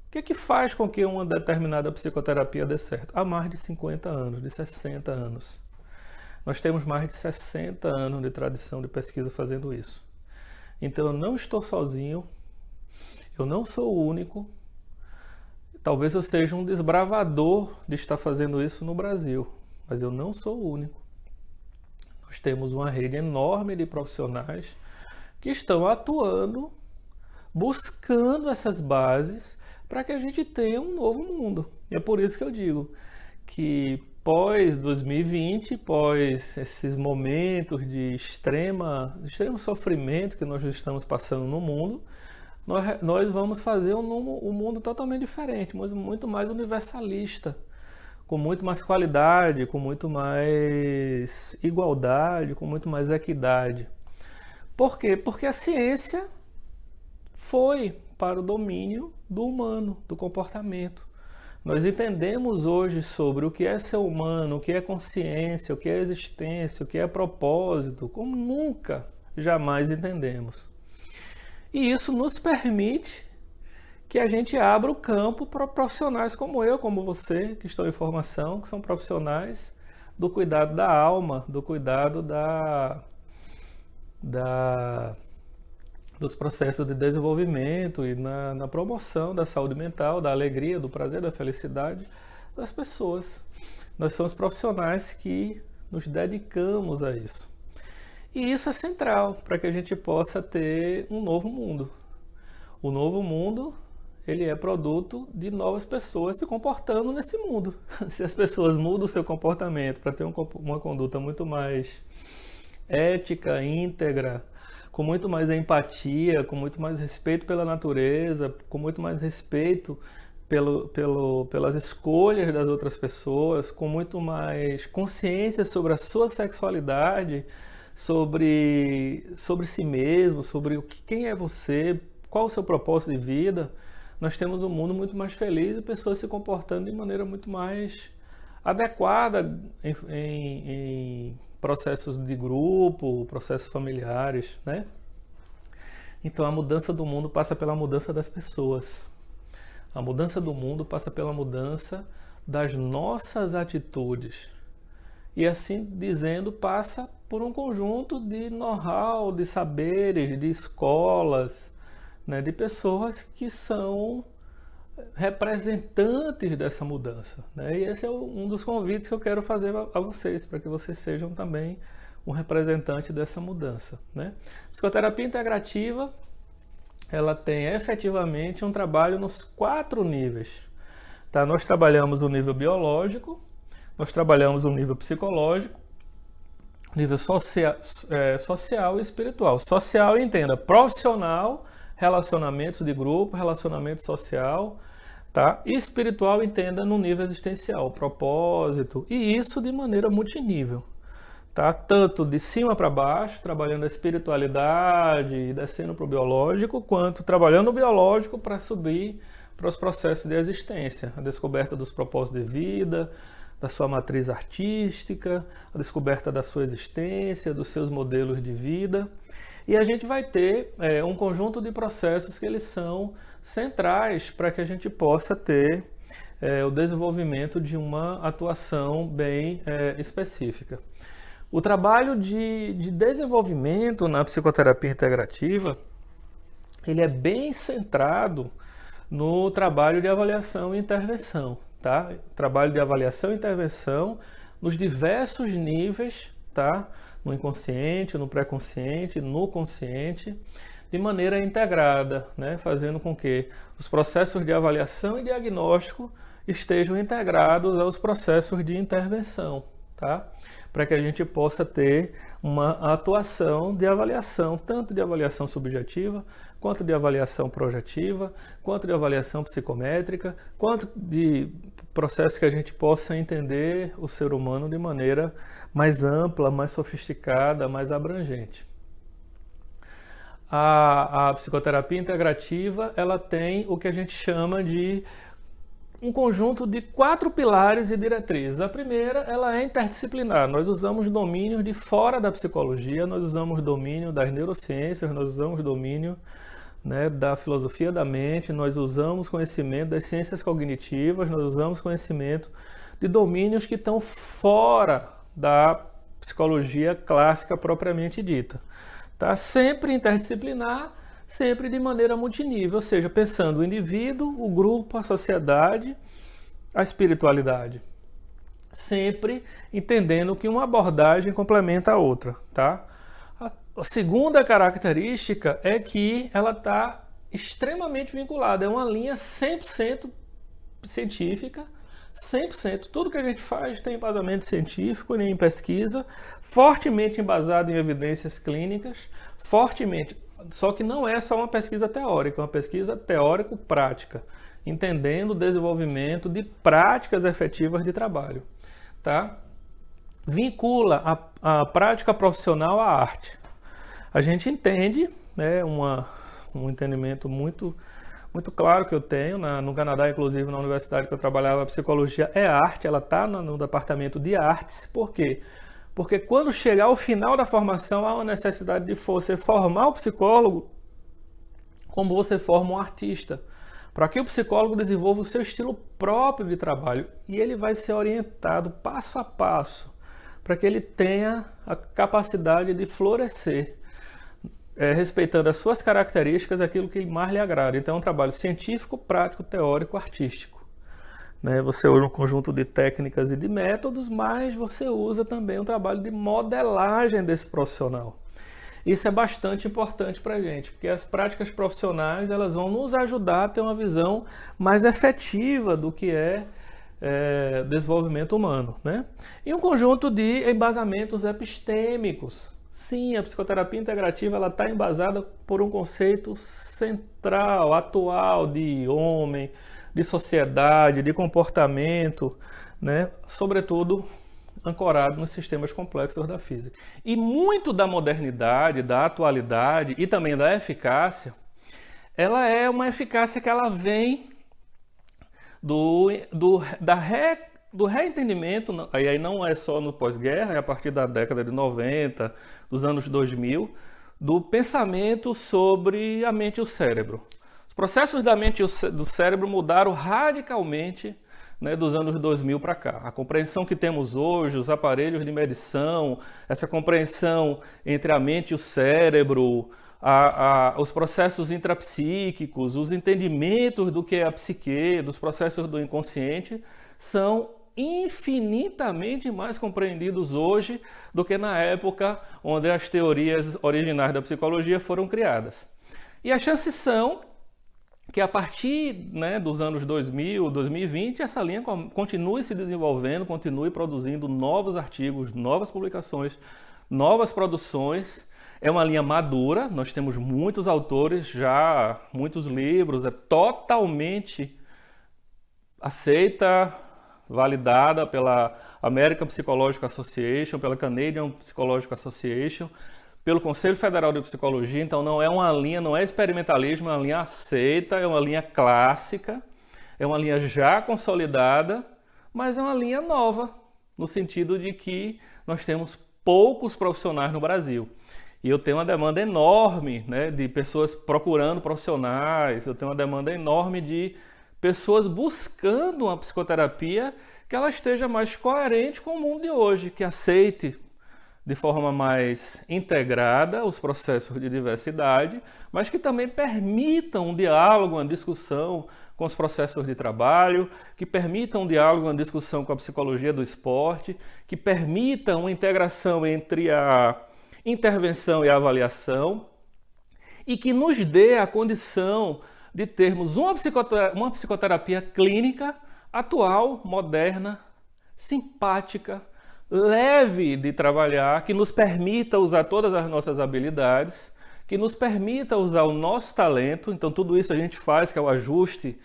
O que é que faz com que uma determinada psicoterapia dê certo? Há mais de 50 anos, de 60 anos. Nós temos mais de 60 anos de tradição de pesquisa fazendo isso. Então eu não estou sozinho, eu não sou o único. Talvez eu seja um desbravador de estar fazendo isso no Brasil, mas eu não sou o único. Nós temos uma rede enorme de profissionais que estão atuando, buscando essas bases para que a gente tenha um novo mundo. E é por isso que eu digo que pós 2020, pós esses momentos de extremo sofrimento que nós estamos passando no mundo, nós vamos fazer um mundo totalmente diferente, mas muito mais universalista, com muito mais qualidade, com muito mais igualdade, com muito mais equidade. Por quê? Porque a ciência foi para o domínio do humano, do comportamento. Nós entendemos hoje sobre o que é ser humano, o que é consciência, o que é existência, o que é propósito, como nunca, jamais entendemos. E isso nos permite que a gente abra o campo para profissionais como eu, como você, que estão em formação, que são profissionais do cuidado da alma, do cuidado dos processos de desenvolvimento e na promoção da saúde mental, da alegria, do prazer, da felicidade das pessoas. Nós somos profissionais que nos dedicamos a isso. E isso é central para que a gente possa ter um novo mundo. O novo mundo, ele é produto de novas pessoas se comportando nesse mundo. Se as pessoas mudam o seu comportamento para ter uma conduta muito mais ética, íntegra, com muito mais empatia, com muito mais respeito pela natureza, com muito mais respeito pelas escolhas das outras pessoas, com muito mais consciência sobre a sua sexualidade, sobre si mesmo, sobre quem é você, qual o seu propósito de vida, nós temos um mundo muito mais feliz e pessoas se comportando de maneira muito mais adequada em processos de grupo, processos familiares, né? Então a mudança do mundo passa pela mudança das pessoas. A mudança do mundo passa pela mudança das nossas atitudes. E assim dizendo, passa por um conjunto de know-how, de saberes, de escolas, né, de pessoas que são representantes dessa mudança, né? E esse é um dos convites que eu quero fazer a vocês, para que vocês sejam também um representante dessa mudança, né? Psicoterapia integrativa, ela tem efetivamente um trabalho nos 4 níveis, tá? Nós trabalhamos o nível biológico, nós trabalhamos o nível psicológico, nível social e espiritual. Social, entenda, profissional, relacionamentos de grupo, relacionamento social, tá? E espiritual, entenda no nível existencial, propósito, e isso de maneira multinível, tá? Tanto de cima para baixo, trabalhando a espiritualidade e descendo para o biológico, quanto trabalhando o biológico para subir para os processos de existência, a descoberta dos propósitos de vida, da sua matriz artística, a descoberta da sua existência, dos seus modelos de vida. E a gente vai ter um conjunto de processos que eles são centrais para que a gente possa ter o desenvolvimento de uma atuação bem específica. O trabalho de desenvolvimento na psicoterapia integrativa, ele é bem centrado no trabalho de avaliação e intervenção, tá? Trabalho de avaliação e intervenção nos diversos níveis, tá? No inconsciente, no pré-consciente, no consciente, de maneira integrada, né? Fazendo com que os processos de avaliação e diagnóstico estejam integrados aos processos de intervenção, tá? Para que a gente possa ter uma atuação de avaliação, tanto de avaliação subjetiva, quanto de avaliação projetiva, quanto de avaliação psicométrica, quanto de processos que a gente possa entender o ser humano de maneira mais ampla, mais sofisticada, mais abrangente. A psicoterapia integrativa, ela tem o que a gente chama de um conjunto de 4 pilares e diretrizes. A primeira, ela é interdisciplinar. Nós usamos domínios de fora da psicologia, nós usamos domínio das neurociências, nós usamos domínio, né, da filosofia da mente, nós usamos conhecimento das ciências cognitivas, nós usamos conhecimento de domínios que estão fora da psicologia clássica propriamente dita. Tá? Sempre interdisciplinar, sempre de maneira multinível, ou seja, pensando o indivíduo, o grupo, a sociedade, a espiritualidade. Sempre entendendo que uma abordagem complementa a outra, tá? A segunda característica é que ela está extremamente vinculada, é uma linha 100% científica, 100%. Tudo que a gente faz tem embasamento científico, nem em pesquisa, fortemente embasado em evidências clínicas, fortemente. Só que não é só uma pesquisa teórica, é uma pesquisa teórico-prática, entendendo o desenvolvimento de práticas efetivas de trabalho, tá? Vincula a prática profissional à arte. A gente entende, né, um entendimento muito claro que eu tenho, no Canadá, inclusive na universidade que eu trabalhava, a psicologia é arte, ela está no departamento de artes. Por quê? Porque quando chegar ao final da formação, há uma necessidade de você formar o psicólogo como você forma um artista, para que o psicólogo desenvolva o seu estilo próprio de trabalho e ele vai ser orientado passo a passo para que ele tenha a capacidade de florescer, respeitando as suas características, aquilo que mais lhe agrada. Então é um trabalho científico, prático, teórico, artístico. Você usa um conjunto de técnicas e de métodos, mas você usa também um trabalho de modelagem desse profissional. Isso é bastante importante para a gente, porque as práticas profissionais elas vão nos ajudar a ter uma visão mais efetiva do que é desenvolvimento humano, né? E um conjunto de embasamentos epistêmicos. Sim, a psicoterapia integrativa ela está embasada por um conceito central, atual de homem, de sociedade, de comportamento, né? Sobretudo ancorado nos sistemas complexos da física. E muito da modernidade, da atualidade e também da eficácia, ela é uma eficácia que ela vem do reentendimento, aí não é só no pós-guerra, é a partir da década de 90, dos anos 2000, do pensamento sobre a mente e o cérebro. Os processos da mente e do cérebro mudaram radicalmente, né, dos anos 2000 para cá. A compreensão que temos hoje, os aparelhos de medição, essa compreensão entre a mente e o cérebro, os processos intrapsíquicos, os entendimentos do que é a psique, dos processos do inconsciente, são infinitamente mais compreendidos hoje do que na época onde as teorias originais da psicologia foram criadas. E as chances são que a partir, né, dos anos 2000, 2020, essa linha continue se desenvolvendo, continue produzindo novos artigos, novas publicações, novas produções. É uma linha madura, nós temos muitos autores já, muitos livros, é totalmente aceita, validada pela American Psychological Association, pela Canadian Psychological Association, pelo Conselho Federal de Psicologia. Então não é uma linha, não é experimentalismo, é uma linha aceita, é uma linha clássica, é uma linha já consolidada, mas é uma linha nova, no sentido de que nós temos poucos profissionais no Brasil. E eu tenho uma demanda enorme, né, de pessoas procurando profissionais, eu tenho uma demanda enorme de pessoas buscando uma psicoterapia que ela esteja mais coerente com o mundo de hoje, que aceite de forma mais integrada os processos de diversidade, mas que também permitam um diálogo, uma discussão com os processos de trabalho, que permitam um diálogo, uma discussão com a psicologia do esporte, que permitam uma integração entre a intervenção e a avaliação e que nos dê a condição de termos uma psicoterapia clínica atual, moderna, simpática, leve de trabalhar, que nos permita usar todas as nossas habilidades, que nos permita usar o nosso talento. Então tudo isso a gente faz, que é o ajuste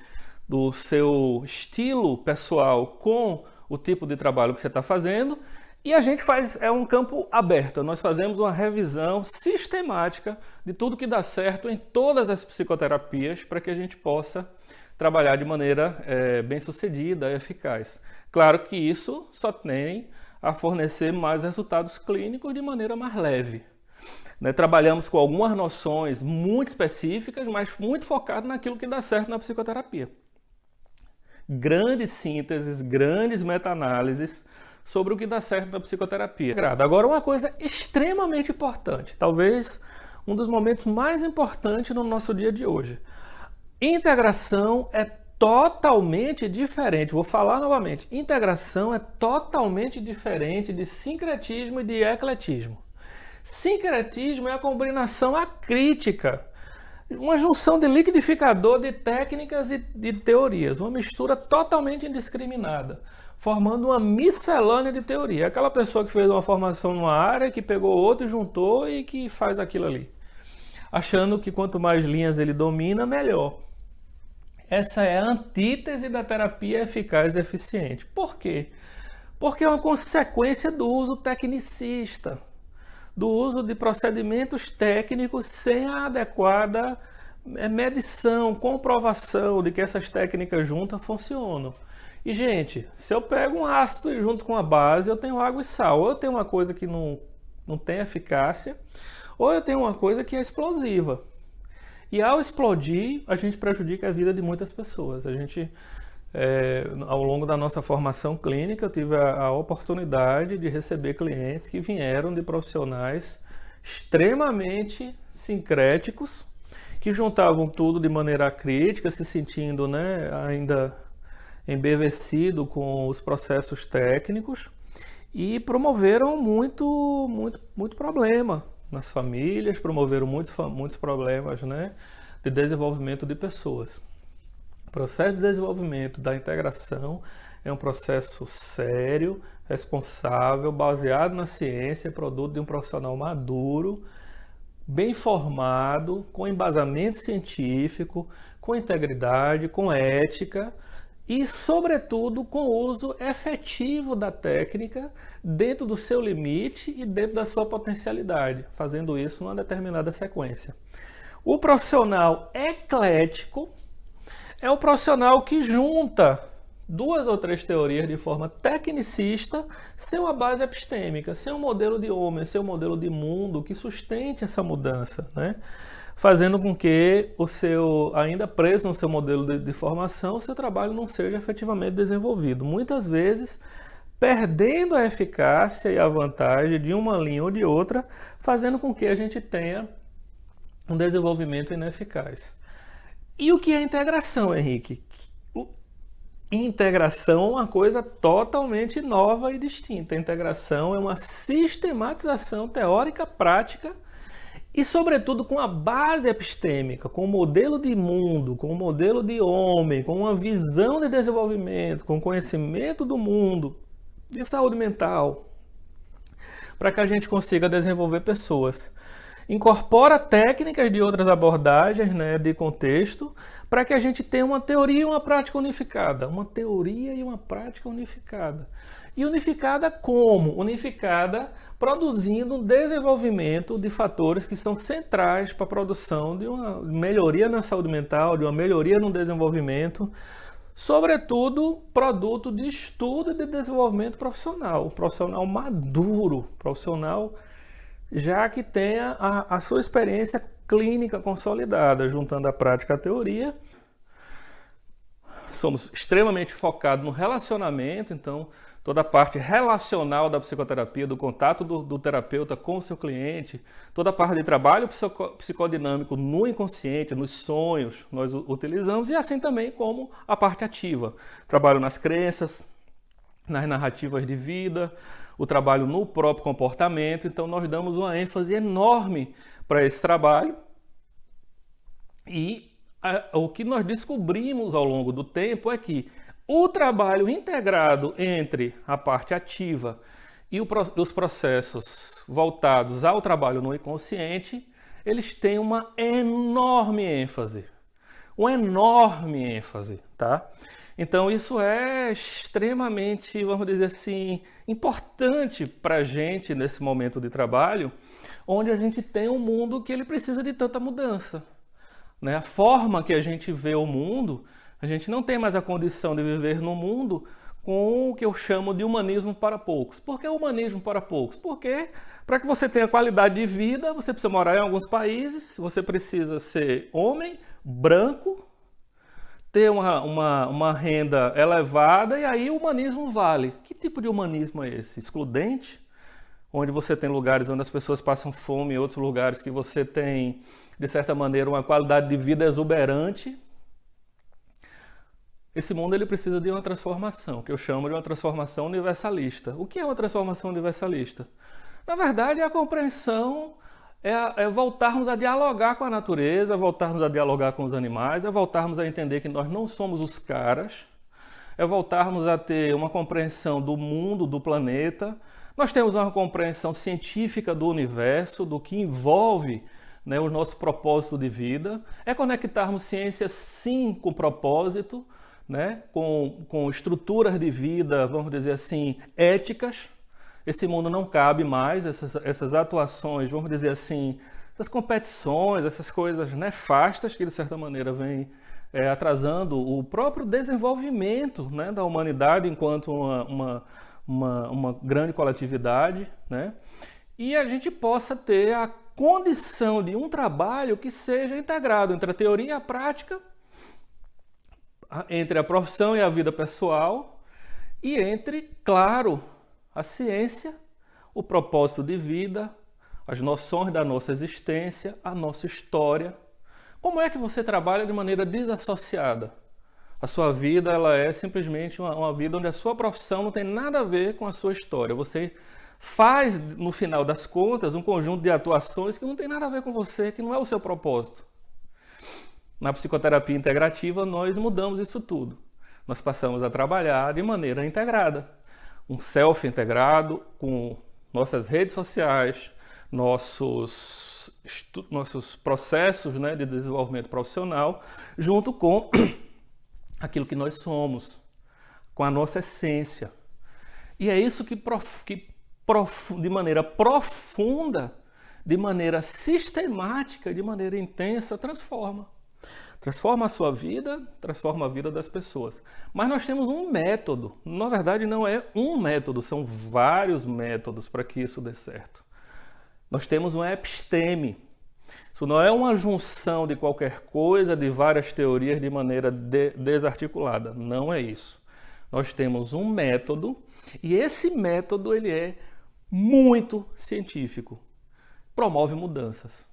do seu estilo pessoal com o tipo de trabalho que você está fazendo. E a gente faz, é um campo aberto, nós fazemos uma revisão sistemática de tudo que dá certo em todas as psicoterapias para que a gente possa trabalhar de maneira bem sucedida, eficaz. Claro que isso só tem a fornecer mais resultados clínicos de maneira mais leve. Né? Trabalhamos com algumas noções muito específicas, mas muito focado naquilo que dá certo na psicoterapia. Grandes sínteses, grandes meta-análises sobre o que dá certo na psicoterapia. Agora, uma coisa extremamente importante, talvez um dos momentos mais importantes no nosso dia de hoje. Integração é totalmente diferente, vou falar novamente, integração é totalmente diferente de sincretismo e de ecletismo. Sincretismo é a combinação acrítica, uma junção de liquidificador de técnicas e de teorias, uma mistura totalmente indiscriminada, formando uma miscelânea de teoria. Aquela pessoa que fez uma formação numa área, que pegou outra e juntou e que faz aquilo ali, achando que quanto mais linhas ele domina, melhor. Essa é a antítese da terapia eficaz e eficiente. Por quê? Porque é uma consequência do uso tecnicista, do uso de procedimentos técnicos sem a adequada medição, comprovação de que essas técnicas juntas funcionam. E, gente, se eu pego um ácido e junto com a base, eu tenho água e sal. Ou eu tenho uma coisa que não tem eficácia, ou eu tenho uma coisa que é explosiva. E ao explodir, a gente prejudica a vida de muitas pessoas. A gente, ao longo da nossa formação clínica, eu tive a oportunidade de receber clientes que vieram de profissionais extremamente sincréticos, que juntavam tudo de maneira crítica, se sentindo, né, ainda embevecido com os processos técnicos e promoveram muito problema nas famílias, promoveram muitos problemas, né, de desenvolvimento de pessoas. O processo de desenvolvimento da integração é um processo sério, responsável, baseado na ciência, produto de um profissional maduro, bem formado, com embasamento científico, com integridade, com ética e, sobretudo, com o uso efetivo da técnica dentro do seu limite e dentro da sua potencialidade, fazendo isso numa determinada sequência. O profissional eclético é o profissional que junta 2 ou 3 teorias de forma tecnicista, sem uma base epistêmica, sem um modelo de homem, sem um modelo de mundo que sustente essa mudança, né? Fazendo com que ainda preso no seu modelo de formação, o seu trabalho não seja efetivamente desenvolvido. Muitas vezes, perdendo a eficácia e a vantagem de uma linha ou de outra, fazendo com que a gente tenha um desenvolvimento ineficaz. E o que é integração, Henrique? Integração é uma coisa totalmente nova e distinta. A integração é uma sistematização teórica prática e, sobretudo, com a base epistêmica, com o modelo de mundo, com o modelo de homem, com uma visão de desenvolvimento, com conhecimento do mundo, de saúde mental, para que a gente consiga desenvolver pessoas. Incorpora técnicas de outras abordagens, né, de contexto, para que a gente tenha uma teoria e uma prática unificada. Uma teoria e uma prática unificada. E unificada como? Unificada produzindo um desenvolvimento de fatores que são centrais para a produção de uma melhoria na saúde mental, de uma melhoria no desenvolvimento, sobretudo produto de estudo e de desenvolvimento profissional, profissional maduro, profissional já que tenha a sua experiência clínica consolidada, juntando a prática e a teoria. Somos extremamente focados no relacionamento, então toda a parte relacional da psicoterapia, do contato do terapeuta com o seu cliente, toda a parte de trabalho psicodinâmico no inconsciente, nos sonhos, nós utilizamos, e assim também como a parte ativa. Trabalho nas crenças, nas narrativas de vida, o trabalho no próprio comportamento. Então nós damos uma ênfase enorme para esse trabalho, e o que nós descobrimos ao longo do tempo é que o trabalho integrado entre a parte ativa e os processos voltados ao trabalho no inconsciente, eles têm uma enorme ênfase, tá? Então isso é extremamente, vamos dizer assim, importante para a gente nesse momento de trabalho, onde a gente tem um mundo que ele precisa de tanta mudança. Né? A forma que a gente vê o mundo, a gente não tem mais a condição de viver no mundo com o que eu chamo de humanismo para poucos. Por que humanismo para poucos? Porque para que você tenha qualidade de vida, você precisa morar em alguns países, você precisa ser homem, branco, ter uma renda elevada, e aí o humanismo vale. Que tipo de humanismo é esse? Excludente? Onde você tem lugares onde as pessoas passam fome, e outros lugares que você tem, de certa maneira, uma qualidade de vida exuberante. Esse mundo ele precisa de uma transformação, que eu chamo de uma transformação universalista. O que é uma transformação universalista? Na verdade, a compreensão é voltarmos a dialogar com a natureza, voltarmos a dialogar com os animais, é voltarmos a entender que nós não somos os caras, é voltarmos a ter uma compreensão do mundo, do planeta. Nós temos uma compreensão científica do universo, do que envolve, né, o nosso propósito de vida. É conectarmos ciência, sim, com propósito, né, com estruturas de vida, vamos dizer assim, éticas. Esse mundo não cabe mais, essas atuações, vamos dizer assim, essas competições, essas coisas nefastas que, de certa maneira, vêm atrasando o próprio desenvolvimento, né, da humanidade enquanto uma grande coletividade, né? E a gente possa ter a condição de um trabalho que seja integrado entre a teoria e a prática, entre a profissão e a vida pessoal, e entre, claro, a ciência, o propósito de vida, as noções da nossa existência, a nossa história. Como é que você trabalha de maneira desassociada? A sua vida ela é simplesmente uma vida onde a sua profissão não tem nada a ver com a sua história. Você faz, no final das contas, um conjunto de atuações que não tem nada a ver com você, que não é o seu propósito. Na psicoterapia integrativa, nós mudamos isso tudo. Nós passamos a trabalhar de maneira integrada. Um self integrado com nossas redes sociais, nossos processos, né, de desenvolvimento profissional, junto com aquilo que nós somos, com a nossa essência. E é isso que de maneira profunda, de maneira sistemática, de maneira intensa, transforma. Transforma a sua vida, transforma a vida das pessoas. Mas nós temos um método. Na verdade, não é um método, são vários métodos para que isso dê certo. Nós temos uma episteme. Isso não é uma junção de qualquer coisa, de várias teorias de maneira desarticulada. Não é isso. Nós temos um método, e esse método ele é muito científico. Promove mudanças.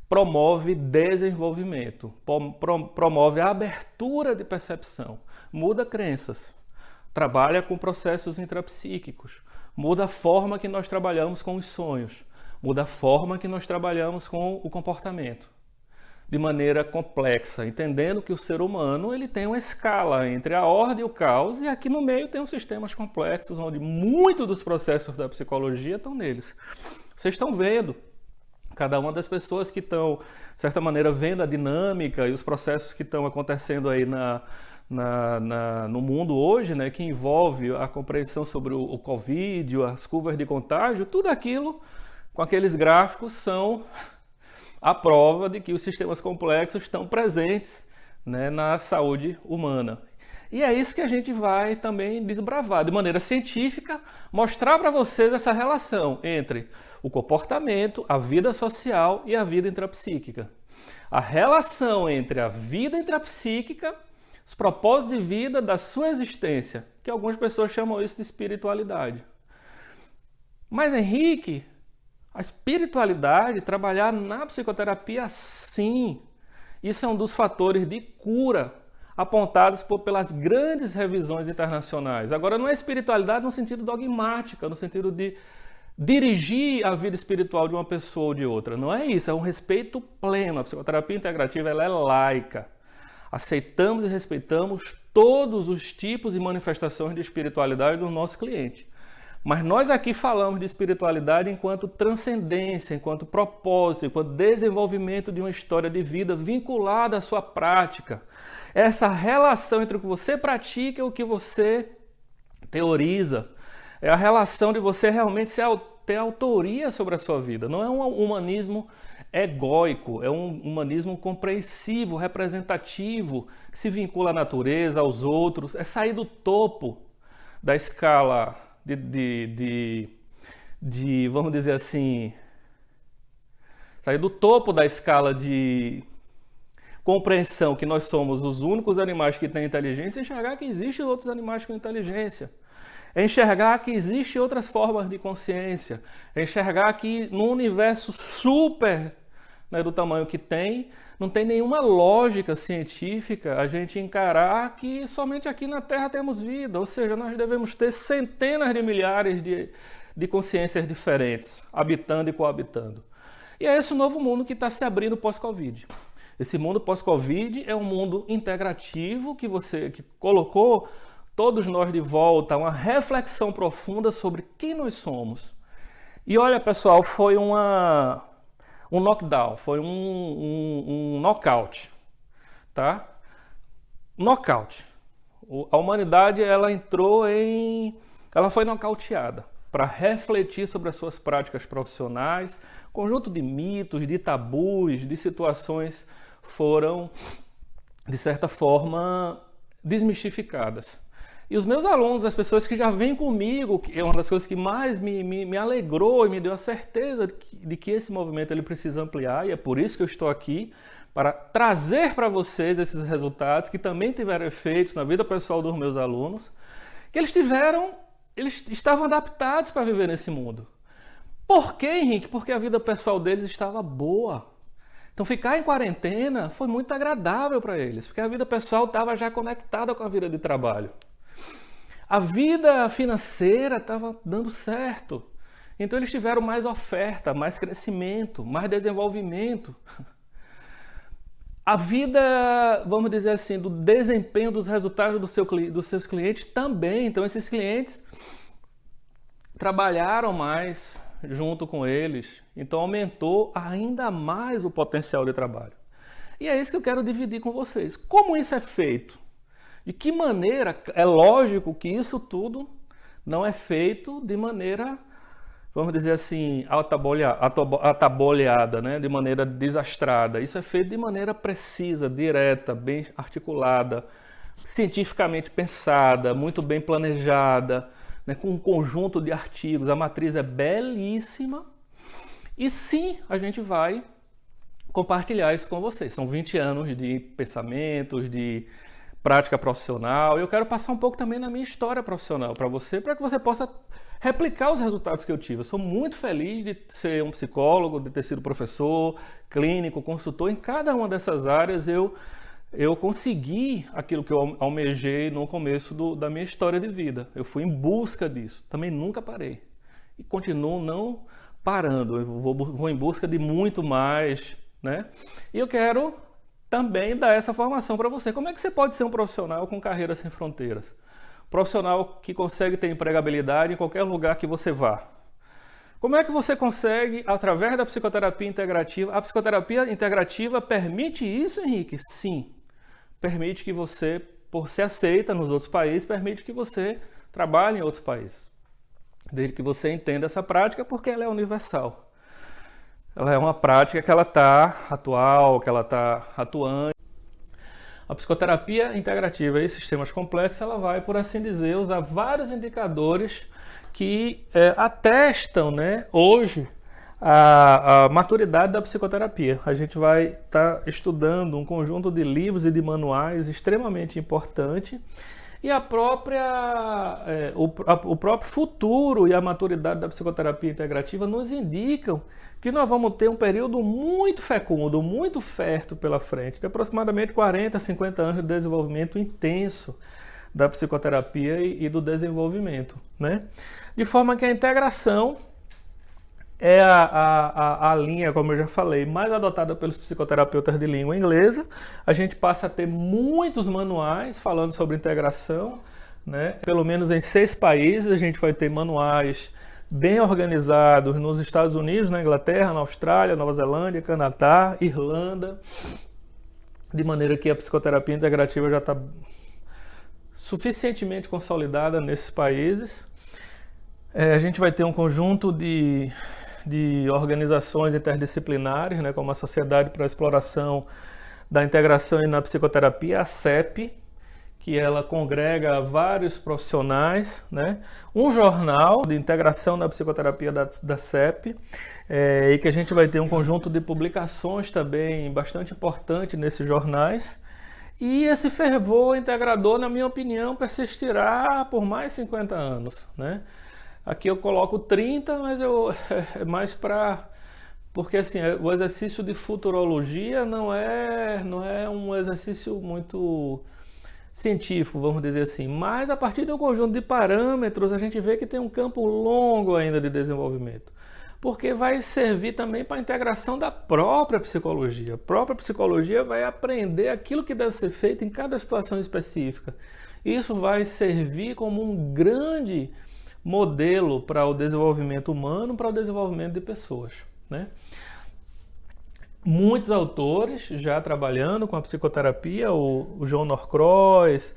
Promove desenvolvimento, promove a abertura de percepção, muda crenças, trabalha com processos intrapsíquicos, muda a forma que nós trabalhamos com os sonhos, muda a forma que nós trabalhamos com o comportamento, de maneira complexa, entendendo que o ser humano ele tem uma escala entre a ordem e o caos, e aqui no meio tem os sistemas complexos, onde muitos dos processos da psicologia estão neles. Vocês estão vendo cada uma das pessoas que estão, de certa maneira, vendo a dinâmica e os processos que estão acontecendo aí no mundo hoje, né, que envolve a compreensão sobre o Covid, as curvas de contágio, tudo aquilo com aqueles gráficos são a prova de que os sistemas complexos estão presentes, né, na saúde humana. E é isso que a gente vai também desbravar de maneira científica, mostrar para vocês essa relação entre o comportamento, a vida social e a vida intrapsíquica. A relação entre a vida intrapsíquica, os propósitos de vida da sua existência, que algumas pessoas chamam isso de espiritualidade. Mas, Henrique, a espiritualidade, trabalhar na psicoterapia, sim, isso é um dos fatores de cura apontados pelas grandes revisões internacionais. Agora, não é espiritualidade no sentido dogmática, no sentido de dirigir a vida espiritual de uma pessoa ou de outra. Não é isso, é um respeito pleno. A psicoterapia integrativa ela é laica. Aceitamos e respeitamos todos os tipos e manifestações de espiritualidade do nosso cliente. Mas nós aqui falamos de espiritualidade enquanto transcendência, enquanto propósito, enquanto desenvolvimento de uma história de vida vinculada à sua prática. Essa relação entre o que você pratica e o que você teoriza. É a relação de você realmente ter autoria sobre a sua vida. Não é um humanismo egóico, é um humanismo compreensivo, representativo, que se vincula à natureza, aos outros. É sair do topo da escala vamos dizer assim, sair do topo da escala de compreensão que nós somos os únicos animais que têm inteligência e enxergar que existem outros animais com inteligência. É enxergar que existem outras formas de consciência. É enxergar que no universo super, né, do tamanho que tem, não tem nenhuma lógica científica a gente encarar que somente aqui na Terra temos vida. Ou seja, nós devemos ter centenas de milhares de consciências diferentes, habitando e coabitando. E é esse o novo mundo que está se abrindo pós-Covid. Esse mundo pós-Covid é um mundo integrativo que colocou todos nós de volta a uma reflexão profunda sobre quem nós somos. E olha, pessoal, foi um knockdown, foi um knockout, tá? Knockout. A humanidade, ela foi nocauteada para refletir sobre as suas práticas profissionais. Conjunto de mitos, de tabus, de situações foram, de certa forma, desmistificadas. E os meus alunos, as pessoas que já vêm comigo, que é uma das coisas que mais me alegrou e me deu a certeza de que esse movimento ele precisa ampliar, e é por isso que eu estou aqui, para trazer para vocês esses resultados que também tiveram efeitos na vida pessoal dos meus alunos, que eles estavam adaptados para viver nesse mundo. Por quê, Henrique? Porque a vida pessoal deles estava boa. Então ficar em quarentena foi muito agradável para eles, porque a vida pessoal estava já conectada com a vida de trabalho. A vida financeira estava dando certo. Então eles tiveram mais oferta, mais crescimento, mais desenvolvimento. A vida, vamos dizer assim, do desempenho dos resultados dos seus clientes também. Então esses clientes trabalharam mais junto com eles. Então aumentou ainda mais o potencial de trabalho. E é isso que eu quero dividir com vocês. Como isso é feito? De que maneira? É lógico que isso tudo não é feito de maneira, vamos dizer assim, ataboleada, né? De maneira desastrada. Isso é feito de maneira precisa, direta, bem articulada, cientificamente pensada, muito bem planejada, né? Com um conjunto de artigos. A matriz é belíssima. E sim, a gente vai compartilhar isso com vocês. São 20 anos de pensamentos, de prática profissional. Eu quero passar um pouco também na minha história profissional para que você possa replicar os resultados que eu tive. Eu sou muito feliz de ser um psicólogo, de ter sido professor, clínico, consultor. Em cada uma dessas áreas eu consegui aquilo que eu almejei no começo da minha história de vida. Eu fui em busca disso. Também nunca parei. E continuo não parando. Eu vou em busca de muito mais, né? E eu quero também dar essa formação para você. Como é que você pode ser um profissional com carreira sem fronteiras? Profissional que consegue ter empregabilidade em qualquer lugar que você vá. Como é que você consegue, através da psicoterapia integrativa? A psicoterapia integrativa permite isso, Henrique? Sim. Permite que você, por ser aceita nos outros países, permite que você trabalhe em outros países. Desde que você entenda essa prática, porque ela é universal. Ela é uma prática que ela está atual, que ela está atuante. A psicoterapia integrativa e sistemas complexos, ela vai, por assim dizer, usar vários indicadores que atestam, né, hoje a maturidade da psicoterapia. A gente vai estar estudando um conjunto de livros e de manuais extremamente importante, e o próprio futuro e a maturidade da psicoterapia integrativa nos indicam que nós vamos ter um período muito fecundo, muito fértil pela frente, de aproximadamente 40, 50 anos de desenvolvimento intenso da psicoterapia e do desenvolvimento, né? De forma que a integração é a linha, como eu já falei, mais adotada pelos psicoterapeutas de língua inglesa. A gente passa a ter muitos manuais falando sobre integração, né? Pelo menos em 6 países a gente vai ter manuais bem organizados nos Estados Unidos, na Inglaterra, na Austrália, Nova Zelândia, Canadá, Irlanda, de maneira que a psicoterapia integrativa já está suficientemente consolidada nesses países. A gente vai ter um conjunto de organizações interdisciplinares, né, como a Sociedade para a Exploração da Integração e na Psicoterapia, a CEP, que ela congrega vários profissionais, né? Um jornal de integração na psicoterapia da CEP, e que a gente vai ter um conjunto de publicações também bastante importante nesses jornais. E esse fervor integrador, na minha opinião, persistirá por mais 50 anos, né? Aqui eu coloco 30, mas é mais para... Porque assim, o exercício de futurologia não é um exercício muito científico, vamos dizer assim, mas a partir de um conjunto de parâmetros a gente vê que tem um campo longo ainda de desenvolvimento, porque vai servir também para a integração da própria psicologia. A própria psicologia vai aprender aquilo que deve ser feito em cada situação específica. Isso vai servir como um grande modelo para o desenvolvimento humano, para o desenvolvimento de pessoas, né? Muitos autores já trabalhando com a psicoterapia, o John Norcross,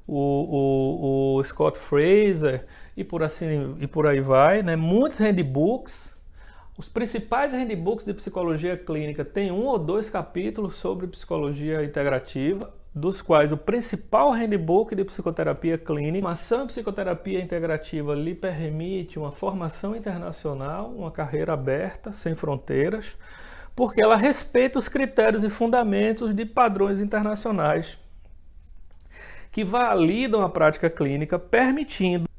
o Scott Fraser e por aí vai, né? Muitos handbooks. Os principais handbooks de psicologia clínica têm 1 ou 2 capítulos sobre psicologia integrativa, dos quais o principal handbook de psicoterapia clínica, a formação em psicoterapia integrativa, lhe permite uma formação internacional, uma carreira aberta, sem fronteiras, porque ela respeita os critérios e fundamentos de padrões internacionais que validam a prática clínica, permitindo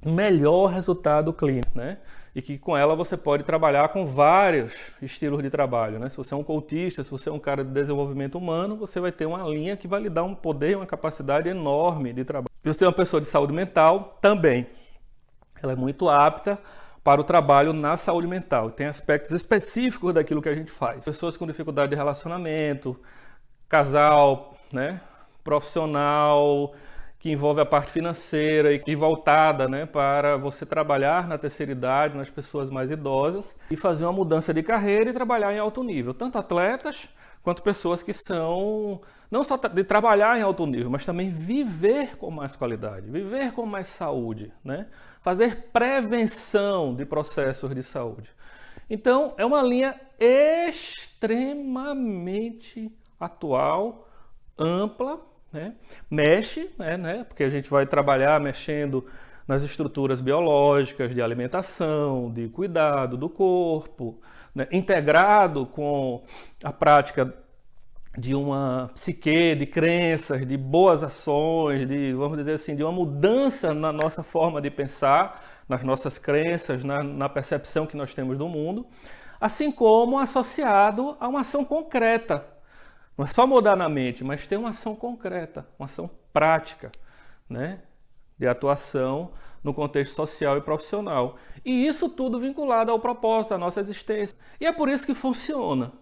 um melhor resultado clínico, né? E que com ela você pode trabalhar com vários estilos de trabalho, né? Se você é um coachista, se você é um cara de desenvolvimento humano, você vai ter uma linha que vai lhe dar um poder e uma capacidade enorme de trabalho. Se você é uma pessoa de saúde mental, também. Ela é muito apta para o trabalho na saúde mental. Tem aspectos específicos daquilo que a gente faz. Pessoas com dificuldade de relacionamento, casal, né? Profissional, que envolve a parte financeira e voltada, né, para você trabalhar na terceira idade, nas pessoas mais idosas, e fazer uma mudança de carreira e trabalhar em alto nível. Tanto atletas quanto pessoas que são, não só de trabalhar em alto nível, mas também viver com mais qualidade, viver com mais saúde, né? Fazer prevenção de processos de saúde. Então, é uma linha extremamente atual, ampla, né? Mexe, né? Porque a gente vai trabalhar mexendo nas estruturas biológicas de alimentação, de cuidado do corpo, né? Integrado com a prática de uma psique, de crenças, de boas ações, vamos dizer assim, de uma mudança na nossa forma de pensar, nas nossas crenças, na percepção que nós temos do mundo, assim como associado a uma ação concreta. Não é só mudar na mente, mas ter uma ação concreta, uma ação prática, né, de atuação no contexto social e profissional. E isso tudo vinculado ao propósito, à nossa existência. E é por isso que funciona.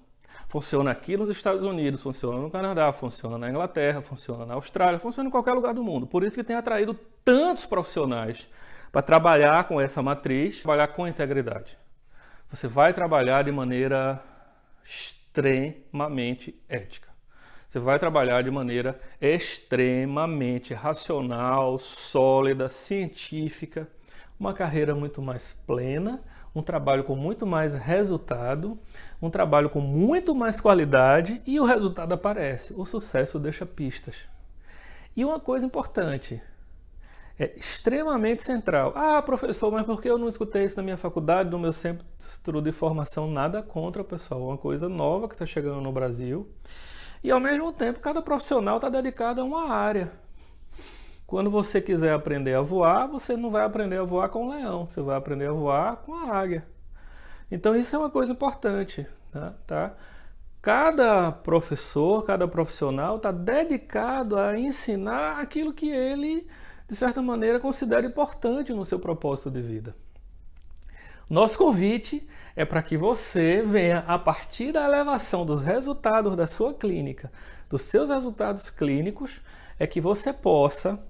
Funciona aqui nos Estados Unidos, funciona no Canadá, funciona na Inglaterra, funciona na Austrália, funciona em qualquer lugar do mundo. Por isso que tem atraído tantos profissionais para trabalhar com essa matriz, trabalhar com integridade. Você vai trabalhar de maneira extremamente ética. Você vai trabalhar de maneira extremamente racional, sólida, científica, uma carreira muito mais plena, um trabalho com muito mais resultado, um trabalho com muito mais qualidade e o resultado aparece. O sucesso deixa pistas. E uma coisa importante, é extremamente central. Ah, professor, mas por que eu não escutei isso na minha faculdade, no meu centro de formação? Nada contra, pessoal. É uma coisa nova que está chegando no Brasil. E ao mesmo tempo, cada profissional está dedicado a uma área. Quando você quiser aprender a voar, você não vai aprender a voar com o leão, você vai aprender a voar com a águia. Então isso é uma coisa importante, tá? Cada professor, cada profissional está dedicado a ensinar aquilo que ele, de certa maneira, considera importante no seu propósito de vida. Nosso convite é para que você venha, a partir da elevação dos resultados da sua clínica, dos seus resultados clínicos, é que você possa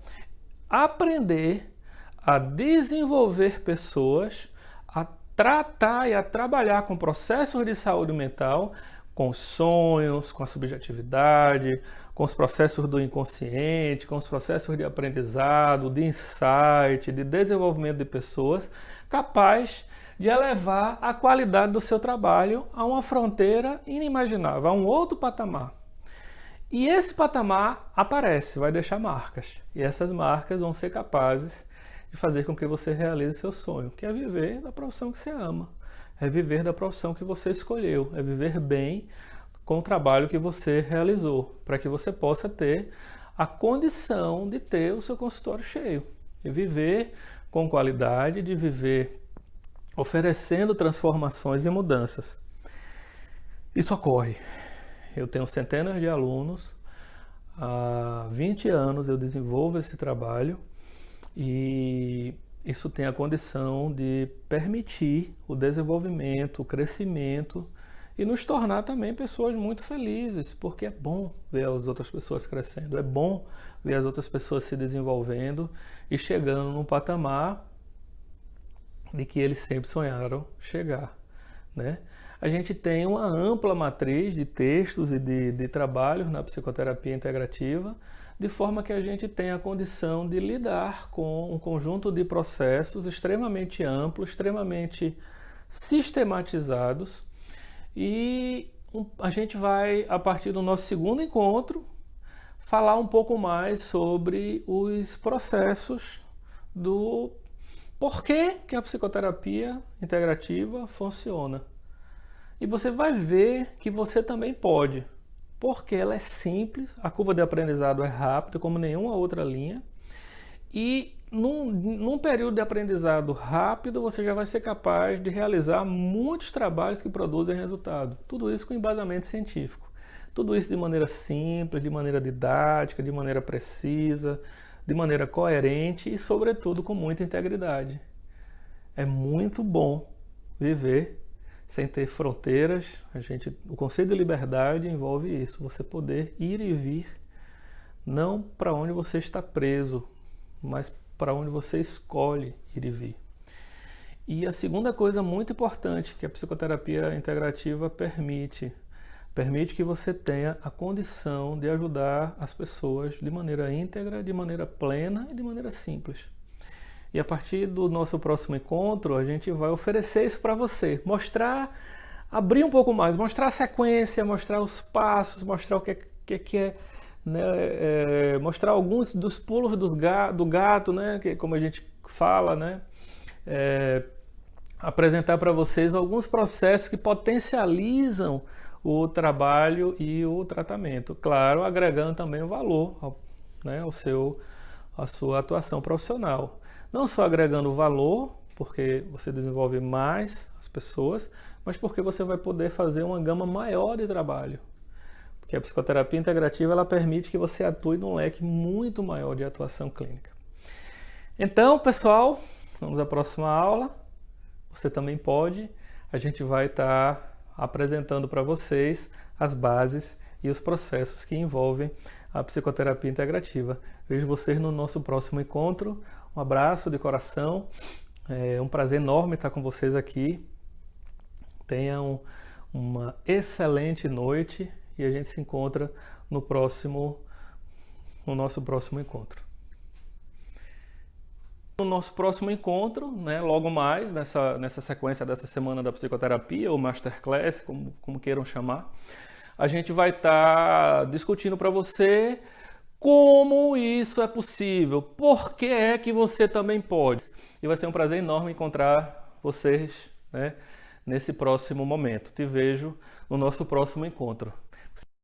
aprender a desenvolver pessoas, a tratar e a trabalhar com processos de saúde mental, com os sonhos, com a subjetividade, com os processos do inconsciente, com os processos de aprendizado, de insight, de desenvolvimento de pessoas, capaz de elevar a qualidade do seu trabalho a uma fronteira inimaginável, a um outro patamar. E esse patamar aparece, vai deixar marcas. E essas marcas vão ser capazes de fazer com que você realize seu sonho, que é viver da profissão que você ama. É viver da profissão que você escolheu, é viver bem com o trabalho que você realizou, para que você possa ter a condição de ter o seu consultório cheio, de viver com qualidade, de viver oferecendo transformações e mudanças. Isso ocorre. Eu tenho centenas de alunos, há 20 anos eu desenvolvo esse trabalho e isso tem a condição de permitir o desenvolvimento, o crescimento e nos tornar também pessoas muito felizes, porque é bom ver as outras pessoas crescendo, é bom ver as outras pessoas se desenvolvendo e chegando num patamar de que eles sempre sonharam chegar, né? A gente tem uma ampla matriz de textos e de trabalhos na psicoterapia integrativa, de forma que a gente tenha a condição de lidar com um conjunto de processos extremamente amplos, extremamente sistematizados, e a gente vai, a partir do nosso segundo encontro, falar um pouco mais sobre os processos do porquê que a psicoterapia integrativa funciona. E você vai ver que você também pode, porque ela é simples, a curva de aprendizado é rápida, como nenhuma outra linha, e num período de aprendizado rápido, você já vai ser capaz de realizar muitos trabalhos que produzem resultado. Tudo isso com embasamento científico. Tudo isso de maneira simples, de maneira didática, de maneira precisa, de maneira coerente e, sobretudo, com muita integridade. É muito bom viver sem ter fronteiras. O conceito de liberdade envolve isso, você poder ir e vir, não para onde você está preso, mas para onde você escolhe ir e vir. E a segunda coisa muito importante que a psicoterapia integrativa permite que você tenha a condição de ajudar as pessoas de maneira íntegra, de maneira plena e de maneira simples. E a partir do nosso próximo encontro, a gente vai oferecer isso para você. Mostrar, abrir um pouco mais, mostrar a sequência, mostrar os passos, mostrar o que é, né, mostrar alguns dos pulos do gato, né, que, como a gente fala, né, apresentar para vocês alguns processos que potencializam o trabalho e o tratamento. Claro, agregando também o valor, né, a sua atuação profissional. Não só agregando valor, porque você desenvolve mais as pessoas, mas porque você vai poder fazer uma gama maior de trabalho. Porque a psicoterapia integrativa ela permite que você atue num leque muito maior de atuação clínica. Então, pessoal, vamos à próxima aula. Você também pode. A gente vai estar apresentando para vocês as bases e os processos que envolvem a psicoterapia integrativa. Vejo vocês no nosso próximo encontro. Um abraço de coração, é um prazer enorme estar com vocês aqui. Tenham uma excelente noite e a gente se encontra no nosso próximo encontro. No nosso próximo encontro, né, logo mais, nessa sequência dessa semana da psicoterapia, ou masterclass, como queiram chamar, a gente vai estar discutindo para você como isso é possível, por que é que você também pode. E vai ser um prazer enorme encontrar vocês, né, nesse próximo momento. Te vejo no nosso próximo encontro.